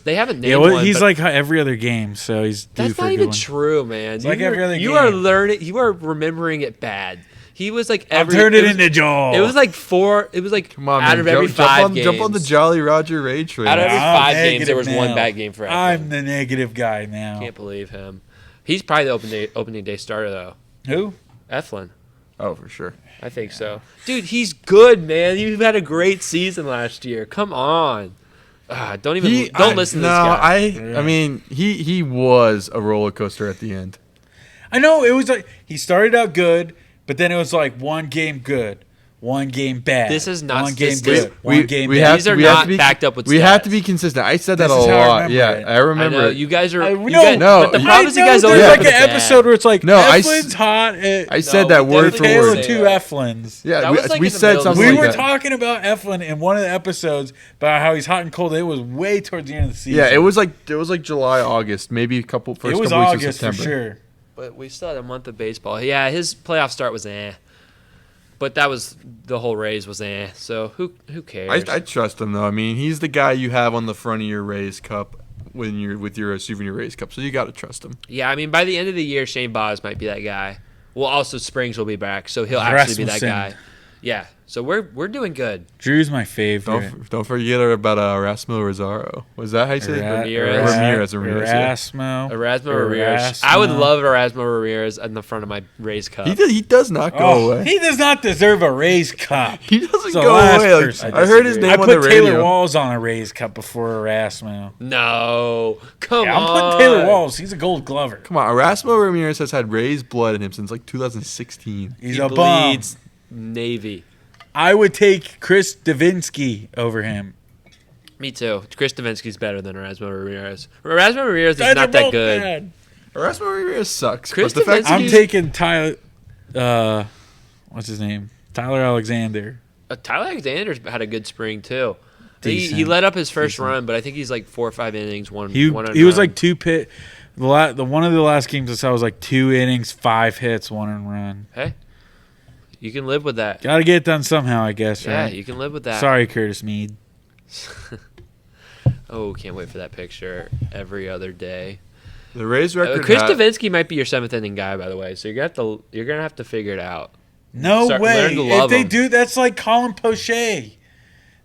They haven't named one. He's but like every other game, so he's due that's for not a good even one. true, man. like every other you are game. learning. You are remembering it bad. He was like I'll turn it into Joel. It was like 4. It was like Come on, out man. of every 5 games. Jump on the Jolly Roger Ray train. Out of every I'm 5 games, there was negative one now. bad game for Eflin. I'm the negative guy now. Can't believe him. He's probably the opening day starter though. Who? Eflin. Oh, for sure. I think so. Dude, he's good, man. You've had a great season last year. Come on. Don't listen to this guy. I mean, he was a roller coaster at the end. I know it was like he started out good, but then it was like one game good, one game bad. This is not one game statistics. good, one game bad. These are not backed up with We have stats. to be consistent. I said that This a is how I lot. remember Yeah, it. I remember. I know, it. you guys are. I you know, guys, no, but the I problem is you guys there's always like put an it bad. episode where it's like No, Eflin's hot. I said that we word definitely for Taylor word. two Eflins. Yeah, That was like we in the said middle of the something We like were that. talking about Eflin in one of the episodes about how he's hot and cold. It was way towards the end of the season. Yeah, it was like July, August, maybe first It couple was weeks August of for September. sure. But we still had a month of baseball. Yeah, his playoff start was But that was the whole Rays was So who cares? I trust him though. I mean, he's the guy you have on the front of your Rays cup when you're with your souvenir Rays Cup, so you got to trust him. Yeah, I mean, by the end of the year, Shane Boz might be that guy. Well, also Springs will be back, so he'll actually be that guy. Yeah, so we're doing good. Drew's my favorite. Don't forget about Erasmo Rosario. Was that how you say it? Ramirez. Erasmo Ramirez. I would love Erasmo Ramirez in the front of my Rays Cup. He does not go away. He does not deserve a Rays Cup. He doesn't go away. Like, I heard his name on the radio. I put Taylor Walls on a Rays Cup before Erasmo. No, come on. I'm putting Taylor Walls. He's a Gold Glover. Come on, Erasmo Ramirez has had Rays blood in him since like 2016. He a bum. Navy. I would take Chris Davinsky over him. Me too. Chris Davinsky's better than Erasmo Ramirez. Erasmo Ramirez is not that good. Bad. Erasmo Ramirez sucks. Chris but the fact I'm taking Tyler. What's his name? Tyler Alexander. Tyler Alexander's had a good spring too. He let up his first run, but I think he's like 4 or 5 innings. He was like 2 pit. The one of the last games I saw was like 2 innings, 5 hits, 1 earned run. Hey. You can live with that. Got to get it done somehow, I guess, yeah, right? You can live with that. Sorry, Curtis Mead. Oh, can't wait for that picture every other day. The Rays record. Chris Davinsky might be your 7th inning guy, by the way. So you're gonna have to figure it out. No way. If they do, that's like Colin Poche.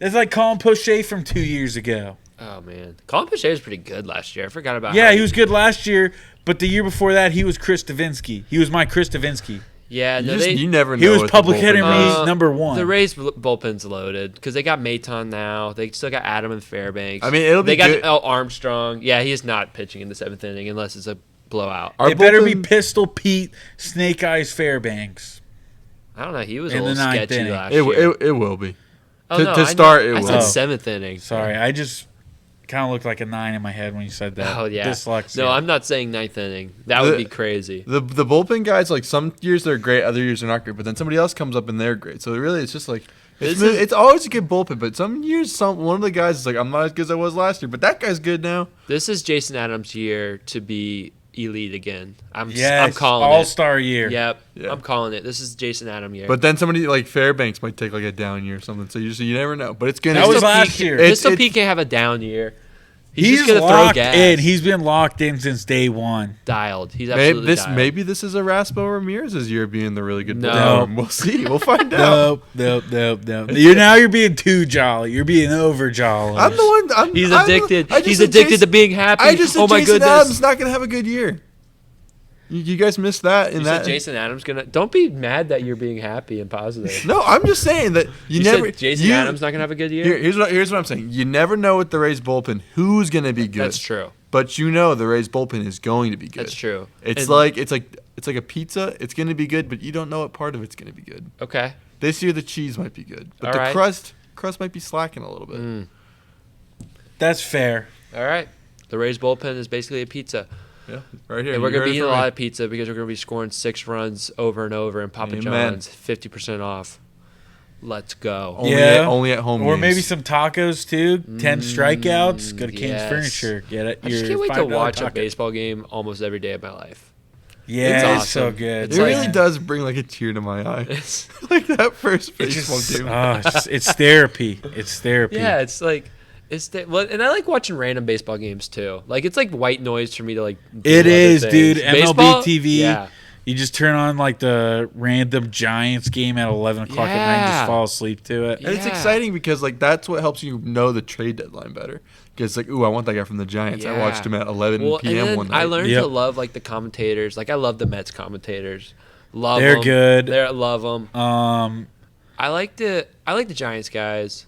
That's like Colin Poche from 2 years ago. Oh man, Colin Poche was pretty good last year. I forgot about. Yeah, he was good last year, but the year before that, he was Chris Davinsky. He was my Chris Davinsky. Yeah, you never know. He was public enemy #1. The Rays bullpen's loaded because they got Maton now. They still got Adam and Fairbanks. I mean, they got Armstrong. Yeah, he is not pitching in the 7th inning unless it's a blowout. It better be Pistol Pete, Snake Eyes Fairbanks. I don't know. He was a little sketchy last year. It will be. Oh, to start, it I will. said 7th inning. Sorry, I just kind of looked like a 9 in my head when you said that. Oh yeah. Dyslexia. No, I'm not saying 9th inning. That would be crazy. The bullpen guys, like some years they're great, other years they're not great. But then somebody else comes up and they're great. So really, it's just like it's always a good bullpen. But some years, one of the guys is like, I'm not as good as I was last year, but that guy's good now. This is Jason Adams' year to be elite again. I'm calling all-star year. Yep, yeah. I'm calling it. This is Jason Adams' year. But then somebody like Fairbanks might take like a down year or something. So you never know. But it's gonna. That was last year. Pistol Pete can't have a down year. He's just gonna locked throw gas. in. He's been locked in since day 1. Dialed. He's absolutely dialed. Maybe this is Erasmo Ramirez's year being the really good. No, we'll see. We'll find out. Nope. You're being too jolly. You're being over jolly. I'm the one. He's addicted. He's addicted to being happy. I just said my Jason goodness. Adams not gonna have a good year. You guys missed that. Said Jason Adams gonna. Don't be mad that you're being happy and positive. No, I'm just saying that you never. Said Jason Adams not gonna have a good year. Here's what I'm saying. You never know with the Rays bullpen who's gonna be good. That's true. But you know the Rays bullpen is going to be good. That's true. It's like a pizza. It's gonna be good, but you don't know what part of it's gonna be good. Okay. This year the cheese might be good, but crust might be slacking a little bit. That's fair. All right. The Rays bullpen is basically a pizza. Yeah, right here. And we're going to be eating a lot of pizza because we're going to be scoring 6 runs over and over, and Papa John's 50% off. Let's go. Only at home. Or games. maybe some tacos too. 10 strikeouts. Go to Kane's Furniture. Get it. I just can't wait to watch a baseball game almost every day of my life. Yeah, it's awesome. It's so good. It really does bring like a tear to my eye. Like that first baseball game. It's therapy. It's therapy. Yeah, it's like. And I like watching random baseball games too. Like it's like white noise for me to like. It is, dude. Baseball, MLB TV. Yeah. You just turn on like the random Giants game at 11 o'clock at night and just fall asleep to it. And it's exciting because like that's what helps you know the trade deadline better. Because like, ooh, I want that guy from the Giants. I watched him at 11 p.m. one night. I learned to love like the commentators. Like I love the Mets commentators. They're good. Love them. I like the Giants guys.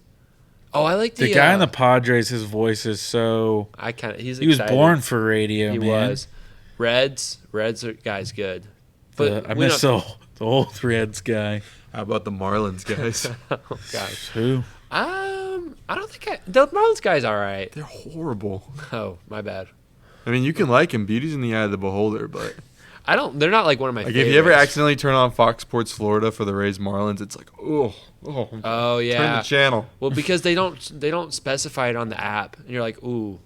Oh, I like the guy in the Padres. His voice is so. He was born for radio. He was. Reds are guys good. But I miss the old Reds guy. How about the Marlins guys? Oh gosh. Who? I don't think the Marlins guys all right. They're horrible. Oh, my bad. I mean, you can like him. Beauty's in the eye of the beholder, but they're not like one of my favorites. If you ever accidentally turn on Fox Sports Florida for the Rays Marlins, it's like, oh yeah. Turn the channel. Well, because they don't specify it on the app. And you're like, ooh,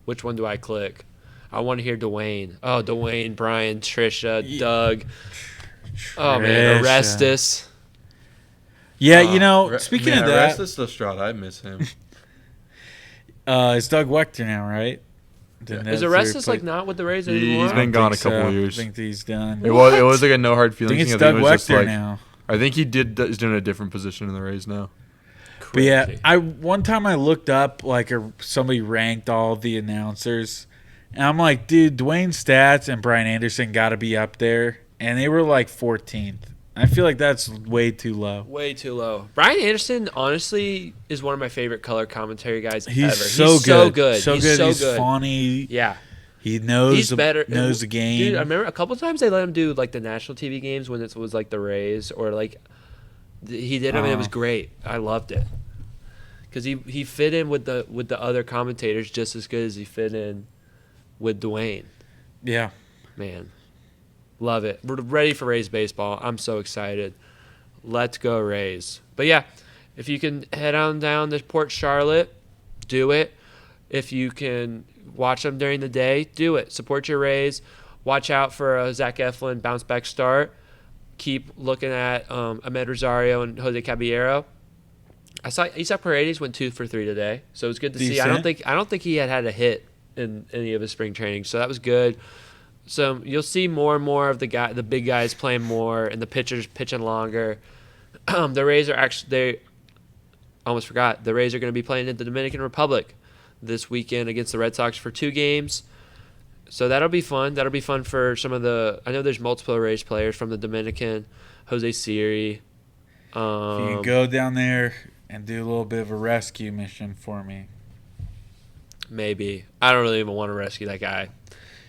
which one do I click? I want to hear Dwayne. Oh, Dwayne, Brian, Trisha, Doug. Oh man, Orestes. Yeah, speaking of that, Orestes Estrada, I miss him. It's Doug Wechter now, right? Is Arestis like not with the Rays anymore? He's been gone a couple of years. I think he's done. It was like a no hard feelings. I think it's thing. Doug it was just Wechter like, now. I think he's doing a different position in the Rays now. But yeah, one time I looked up like somebody ranked all the announcers, and I'm like, dude, Dwayne Stats and Brian Anderson got to be up there, and they were like 14th. I feel like that's way too low. Way too low. Brian Anderson, honestly, is one of my favorite color commentary guys He's ever. So He's good. so good. He's funny. Yeah. He knows He's better. knows the game. Dude, I remember a couple times they let him do like the national TV games when it was like the Rays or like he did them and it was great. I loved it. Cuz he fit in with the other commentators just as good as he fit in with Dwayne. Yeah. Man. Love it. We're ready for Rays baseball. I'm so excited. Let's go Rays. But yeah, if you can head on down to Port Charlotte, do it. If you can watch them during the day, do it. Support your Rays. Watch out for a Zach Eflin bounce back start. Keep looking at Ahmed Rosario and Jose Caballero. I saw Isaac Paredes went 2 for 3 today, so it was good to see. I don't think he had a hit in any of his spring training, so that was good. So you'll see more and more of the big guys playing more, and the pitchers pitching longer. The Rays are the Rays are going to be playing in the Dominican Republic this weekend against the Red Sox for 2 games. So that'll be fun. That'll be fun for some of I know there's multiple Rays players from the Dominican, Jose Siri. If you can go down there and do a little bit of a rescue mission for me. Maybe. I don't really even want to rescue that guy.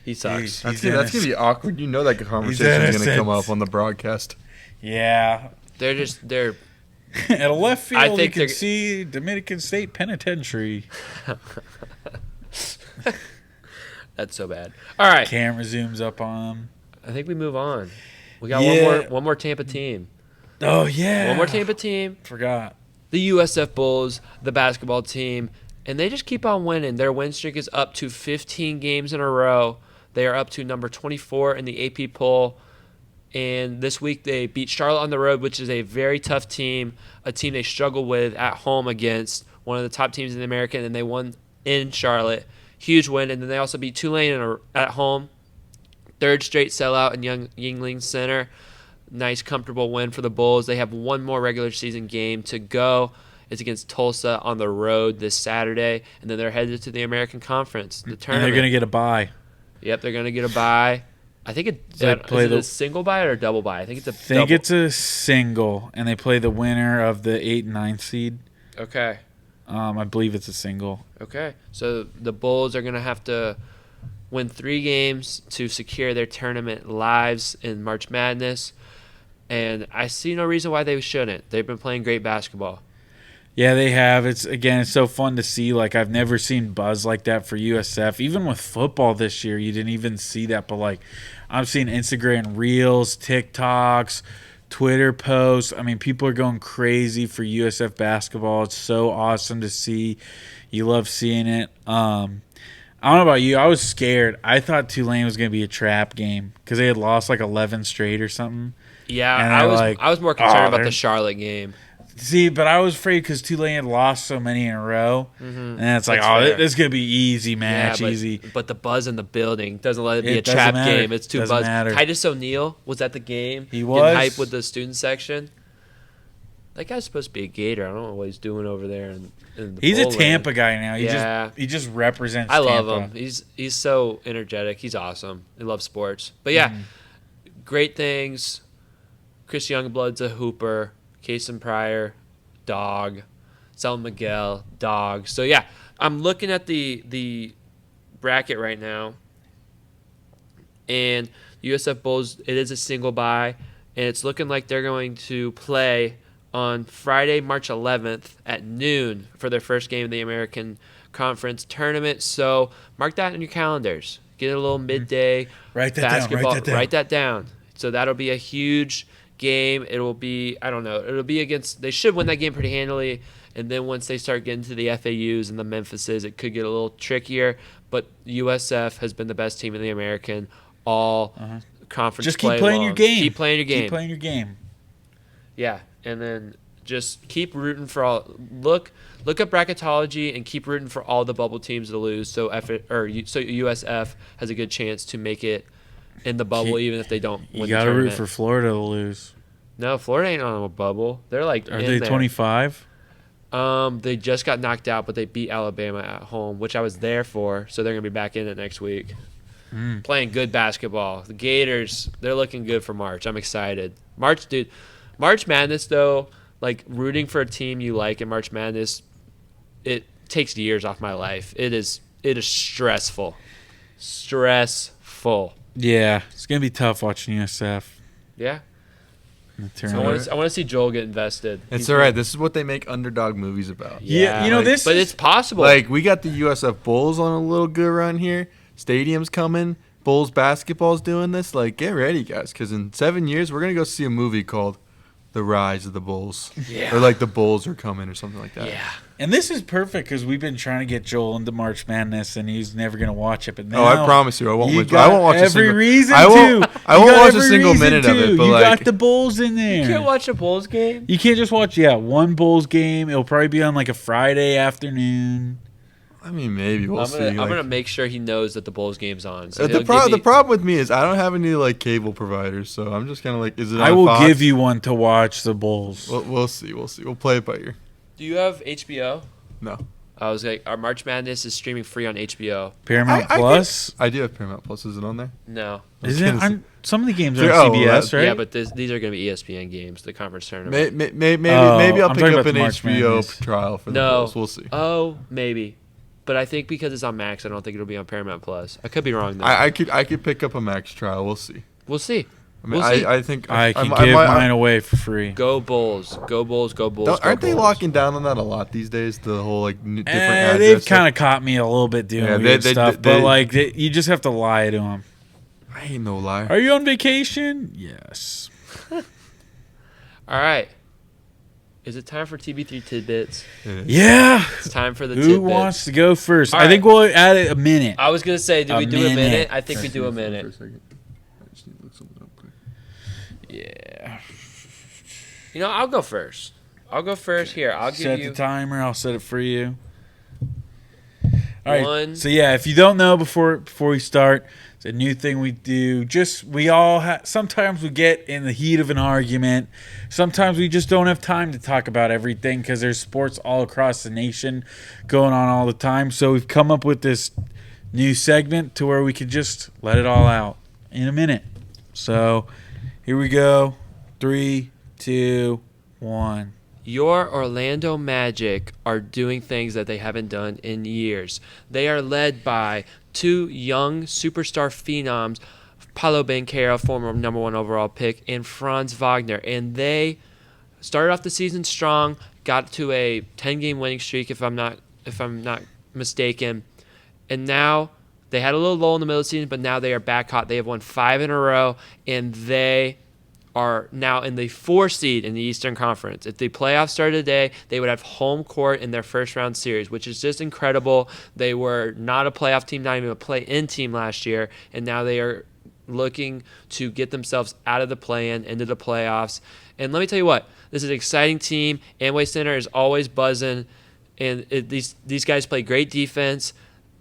He sucks. That's gonna be awkward. You know that conversation is gonna come up on the broadcast. Yeah. They're at a left field. I think you can see Dominican State Penitentiary. That's so bad. All right. Camera zooms up on them. I think we move on. We got one more Tampa team. Oh yeah. One more Tampa team. Forgot. The USF Bulls, the basketball team, and they just keep on winning. Their win streak is up to 15 games in a row. They are up to number 24 in the AP poll. And this week they beat Charlotte on the road, which is a very tough team, a team they struggle with at home against one of the top teams in the American, and they won in Charlotte. Huge win. And then they also beat Tulane at home. 3rd straight sellout in Yuengling Center. Nice, comfortable win for the Bulls. They have one more regular season game to go. It's against Tulsa on the road this Saturday, and then they're headed to the American Conference, the tournament. And they're going to get a bye. Yep, they're going to get a bye. I think is it a single bye or a double bye? I think it's it's a single, and they play the winner of the 8 and 9 seed. Okay. I believe it's a single. Okay. So the Bulls are going to have to win 3 games to secure their tournament lives in March Madness, and I see no reason why they shouldn't. They've been playing great basketball. Yeah, they have. It's so fun to see. Like, I've never seen buzz like that for USF. Even with football this year, you didn't even see that. But, like, I'm seeing Instagram Reels, TikToks, Twitter posts. I mean, people are going crazy for USF basketball. It's so awesome to see. You love seeing it. I don't know about you. I was scared. I thought Tulane was going to be a trap game because they had lost, like, 11 straight or something. Yeah, I was more concerned about the Charlotte game. See, but I was afraid because Tulane had lost so many in a row. Mm-hmm. And it's like, this is going to be easy match, easy. But the buzz in the building doesn't let it be a trap game. It's too buzz. Titus O'Neil was at the game. He was. Getting hype with the student section. That guy's supposed to be a Gator. I don't know what he's doing over there. He's a Tampa guy now. He just represents Tampa. I love him. He's so energetic. He's awesome. I love sports. But yeah, great things. Chris Youngblood's a hooper. Kason Pryor, dog. Selma Miguel, dog. So, yeah, I'm looking at the bracket right now. And USF Bulls, it is a single bye. And it's looking like they're going to play on Friday, March 11th at noon for their first game of the American Conference Tournament. So, mark that in your calendars. Get a little midday basketball. Write that down. So, that'll be a huge game. It'll be, I don't know, it'll be against, they should win that game pretty handily, and then once they start getting to the FAUs and the Memphises, it could get a little trickier, but USF has been the best team in the American all conference just play keep playing long. your game. Keep playing your game. Keep playing your game. Yeah, and then Just keep rooting for all. Look up bracketology and keep rooting for all the bubble teams to lose. So USF has a good chance to make it in the bubble, even if they don't win You the got to root tournament. for Florida to lose. No, Florida ain't on a bubble. They're like Are in they there. 25? They just got knocked out, but they beat Alabama at home, which I was there for. So they're gonna be back in it next week, playing good basketball. The Gators, they're looking good for March. I'm excited. March Madness though, like rooting for a team you like in March Madness, it takes years off my life. It is stressful. Yeah, it's going to be tough watching USF. Yeah. in the So I tournament. want to see Joel get invested. It's all right. This is what they make underdog movies about. Yeah, you know, like- this But is- it's possible. Like, we got the USF Bulls on a little good run here. Stadium's coming. Bulls basketball's doing this. Like, get ready, guys, because in 7 years, we're going to go see a movie called The Rise of the Bulls. Yeah. Or, like, The Bulls Are Coming or something like that. yeah. And this is perfect because we've been trying to get Joel into March Madness, and he's never going to watch it. But now Oh, I promise you, I won't. you I got won't watch a every single. reason I won't. to. I You won't got watch a every single reason minute of to. it. But you like, got the Bulls in there. You can't watch a Bulls game. You can't just watch, one Bulls game. It'll probably be on like a Friday afternoon. I mean, maybe we'll see. I'm like- gonna make sure he knows that the Bulls game's on. So the he'll give me- problem with me is I don't have any like cable providers, so I'm just kind of like, is it? On I will Fox? give you one to watch the Bulls. We'll see. We'll play it by ear. Do you have HBO? No, I was like, our March Madness is streaming free on HBO. Paramount I Plus. I do have Paramount Plus. Is it on there? No. Isn't some of the games are Oh, on CBS, right? Yeah, but these are gonna be ESPN games, the conference tournament. Maybe Oh, maybe I'll I'm pick talking up about an the March HBO Madness. trial for the No. Bulls. We'll see. Oh, maybe. But I think because it's on Max, I don't think it'll be on Paramount Plus. I could be wrong though. I could pick up a Max trial. We'll see. We'll see. I mean, We'll see. I think I can might- give mine away for free. Go Bulls. Go Bulls. Go Bulls. Don't- go aren't they Bulls. locking down on that a lot these days? The whole like different address. They've kind of caught me a little bit doing Yeah, weird they- stuff, they- but like you just have to lie to them. I ain't no lie. Are you on vacation? Yes. All right. Is it time for TB3 Tidbits? Yeah. It's time for the Who tidbits. wants to go first? All I think right. we'll add it a minute. I was going to say, do A we do a minute? minute. I think we do a minute. I just need to look something up quick. Yeah. You know, I'll go first. Here, I'll give Set you. the timer. I'll set it for you. All right. One. So yeah, if you don't know before we start, it's a new thing we do. We all sometimes we get in the heat of an argument. Sometimes we just don't have time to talk about everything because there's sports all across the nation going on all the time. So we've come up with this new segment to where we could just let it all out in a minute. So here we go. 3, 2, 1. Your Orlando Magic are doing things that they haven't done in years. They are led by two young superstar phenoms, Paulo Banchero, former number 1 overall pick, and Franz Wagner. And they started off the season strong, got to a 10-game winning streak, if I'm not mistaken. And now they had a little lull in the middle of the season, but now they are back hot. They have won 5 in a row, and they are now in the 4 seed in the Eastern Conference. If the playoffs started today, they would have home court in their first round series, which is just incredible. They were not a playoff team, not even a play-in team last year, and now they are looking to get themselves out of the play-in into the playoffs. And let me tell you what, this is an exciting team. Amway Center is always buzzing, and these guys play great defense.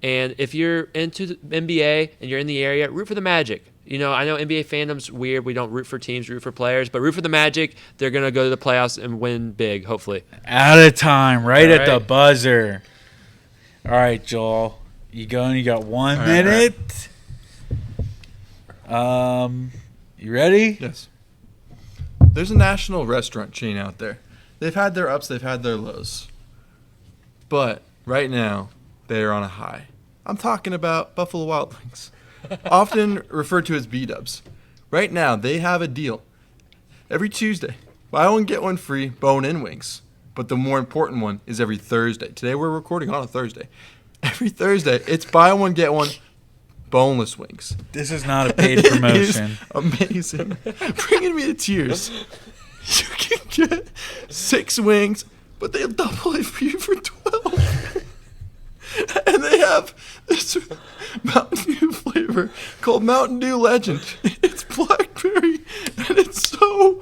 And if you're into the NBA and you're in the area, root for the Magic. You know, I know NBA fandom's weird. We don't root for teams, root for players. But root for the Magic. They're going to go to the playoffs and win big, hopefully. Out of time, right All at the right. buzzer. All right, Joel. You going? You got 1 right, minute. You ready? Yes. There's a national restaurant chain out there. They've had their ups, they've had their lows. But right now, they are on a high. I'm talking about Buffalo Wild Wings, often referred to as B-dubs. Right now, they have a deal. Every Tuesday, buy one, get one free, bone-in wings. But the more important one is every Thursday. Today, we're recording on a Thursday. Every Thursday, it's buy one, get one, boneless wings. This is not a paid It is promotion. amazing. Bringing me to tears. You can get 6 wings, but they'll double it for you for 12. And they have this Mountain Dew flavor called Mountain Dew Legend. It's blackberry, and it's so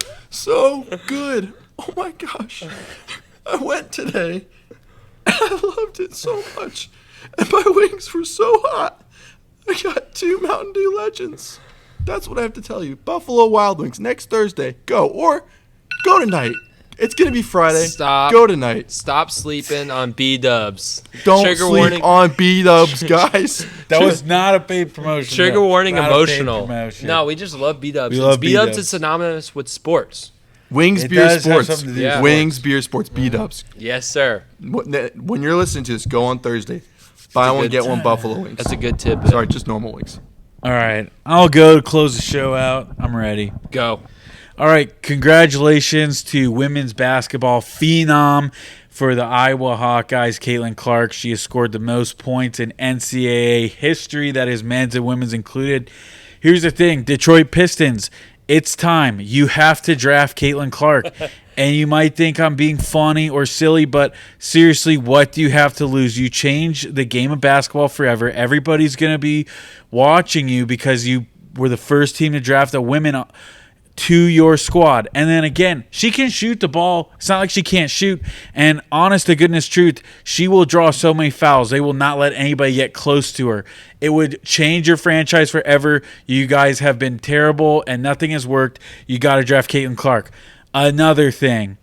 good. Oh my gosh. I went today and I loved it so much. And my wings were so hot. I got 2 Mountain Dew Legends. That's what I have to tell you. Buffalo Wild Wings next Thursday. Go. Or go tonight. It's going to be Friday. Stop. Go tonight. Stop sleeping on B-dubs. Don't Trigger sleep warning. on B-dubs, guys. That was not a paid promotion. Trigger though. warning, Not a paid emotional. promotion. No, we just love B-dubs. We love B-dubs B-dubs. is synonymous with sports. Wings, It beer, does have sports. something to do with Wings, sports. beer, sports, B-dubs. Yes, sir. When you're listening to this, go on Thursday. Buy one, good get one time. Buffalo Wings. That's a good tip. Sorry, just normal wings. All right. I'll go to close the show out. I'm ready. Go. All right. Congratulations to women's basketball phenom for the Iowa Hawkeyes, Caitlin Clark. She has scored the most points in NCAA history. That is men's and women's included. Here's the thing, Detroit Pistons, it's time. You have to draft Caitlin Clark. And you might think I'm being funny or silly, but seriously, what do you have to lose? You change the game of basketball forever. Everybody's going to be watching you because you were the first team to draft a woman to your squad. And then again, she can shoot the ball. It's not like she can't shoot. And honest to goodness truth, she will draw so many fouls. They will not let anybody get close to her. It would change your franchise forever. You guys have been terrible and nothing has worked. You got to draft Caitlin Clark. Another thing.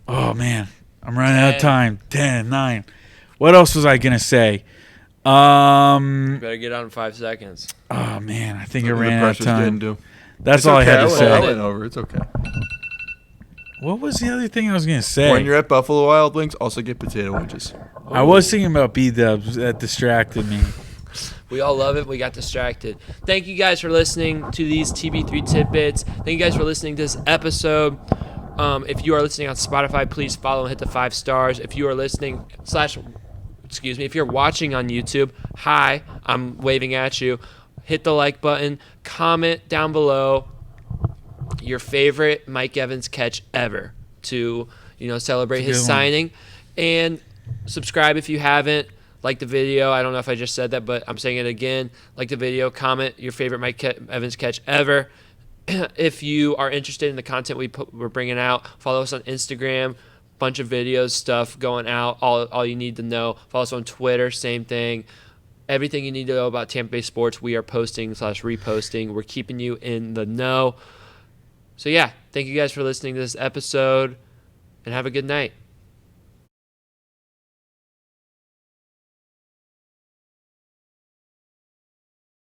Oh, man. I'm running out of time. 10, 9. What else was I going to say? Better get out in 5 seconds. Oh, man. I think I The ran out of pressure's getting time. to. That's It's all okay. I had to I say. went over. It's okay. What was the other thing I was going to say? When you're at Buffalo Wild Wings, also get potato wedges. I was thinking about B-dubs. That distracted me. We all love it. We got distracted. Thank you guys for listening to these TB3 Tidbits. Thank you guys for listening to this episode. If you are listening on Spotify, please follow and hit the 5 stars. If you are listening if you're watching on YouTube, hi, I'm waving at you. Hit the like button. Comment down below your favorite Mike Evans catch ever to, celebrate That's a his good one. signing. And subscribe if you haven't. Like the video. I don't know if I just said that, but I'm saying it again. Like the video. Comment your favorite Mike Evans catch ever. If you are interested in the content we're bringing out, follow us on Instagram. Bunch of videos, stuff going out. All you need to know. Follow us on Twitter. Same thing. Everything you need to know about Tampa Bay sports, we are posting / reposting. We're keeping you in the know. So yeah, thank you guys for listening to this episode, and have a good night.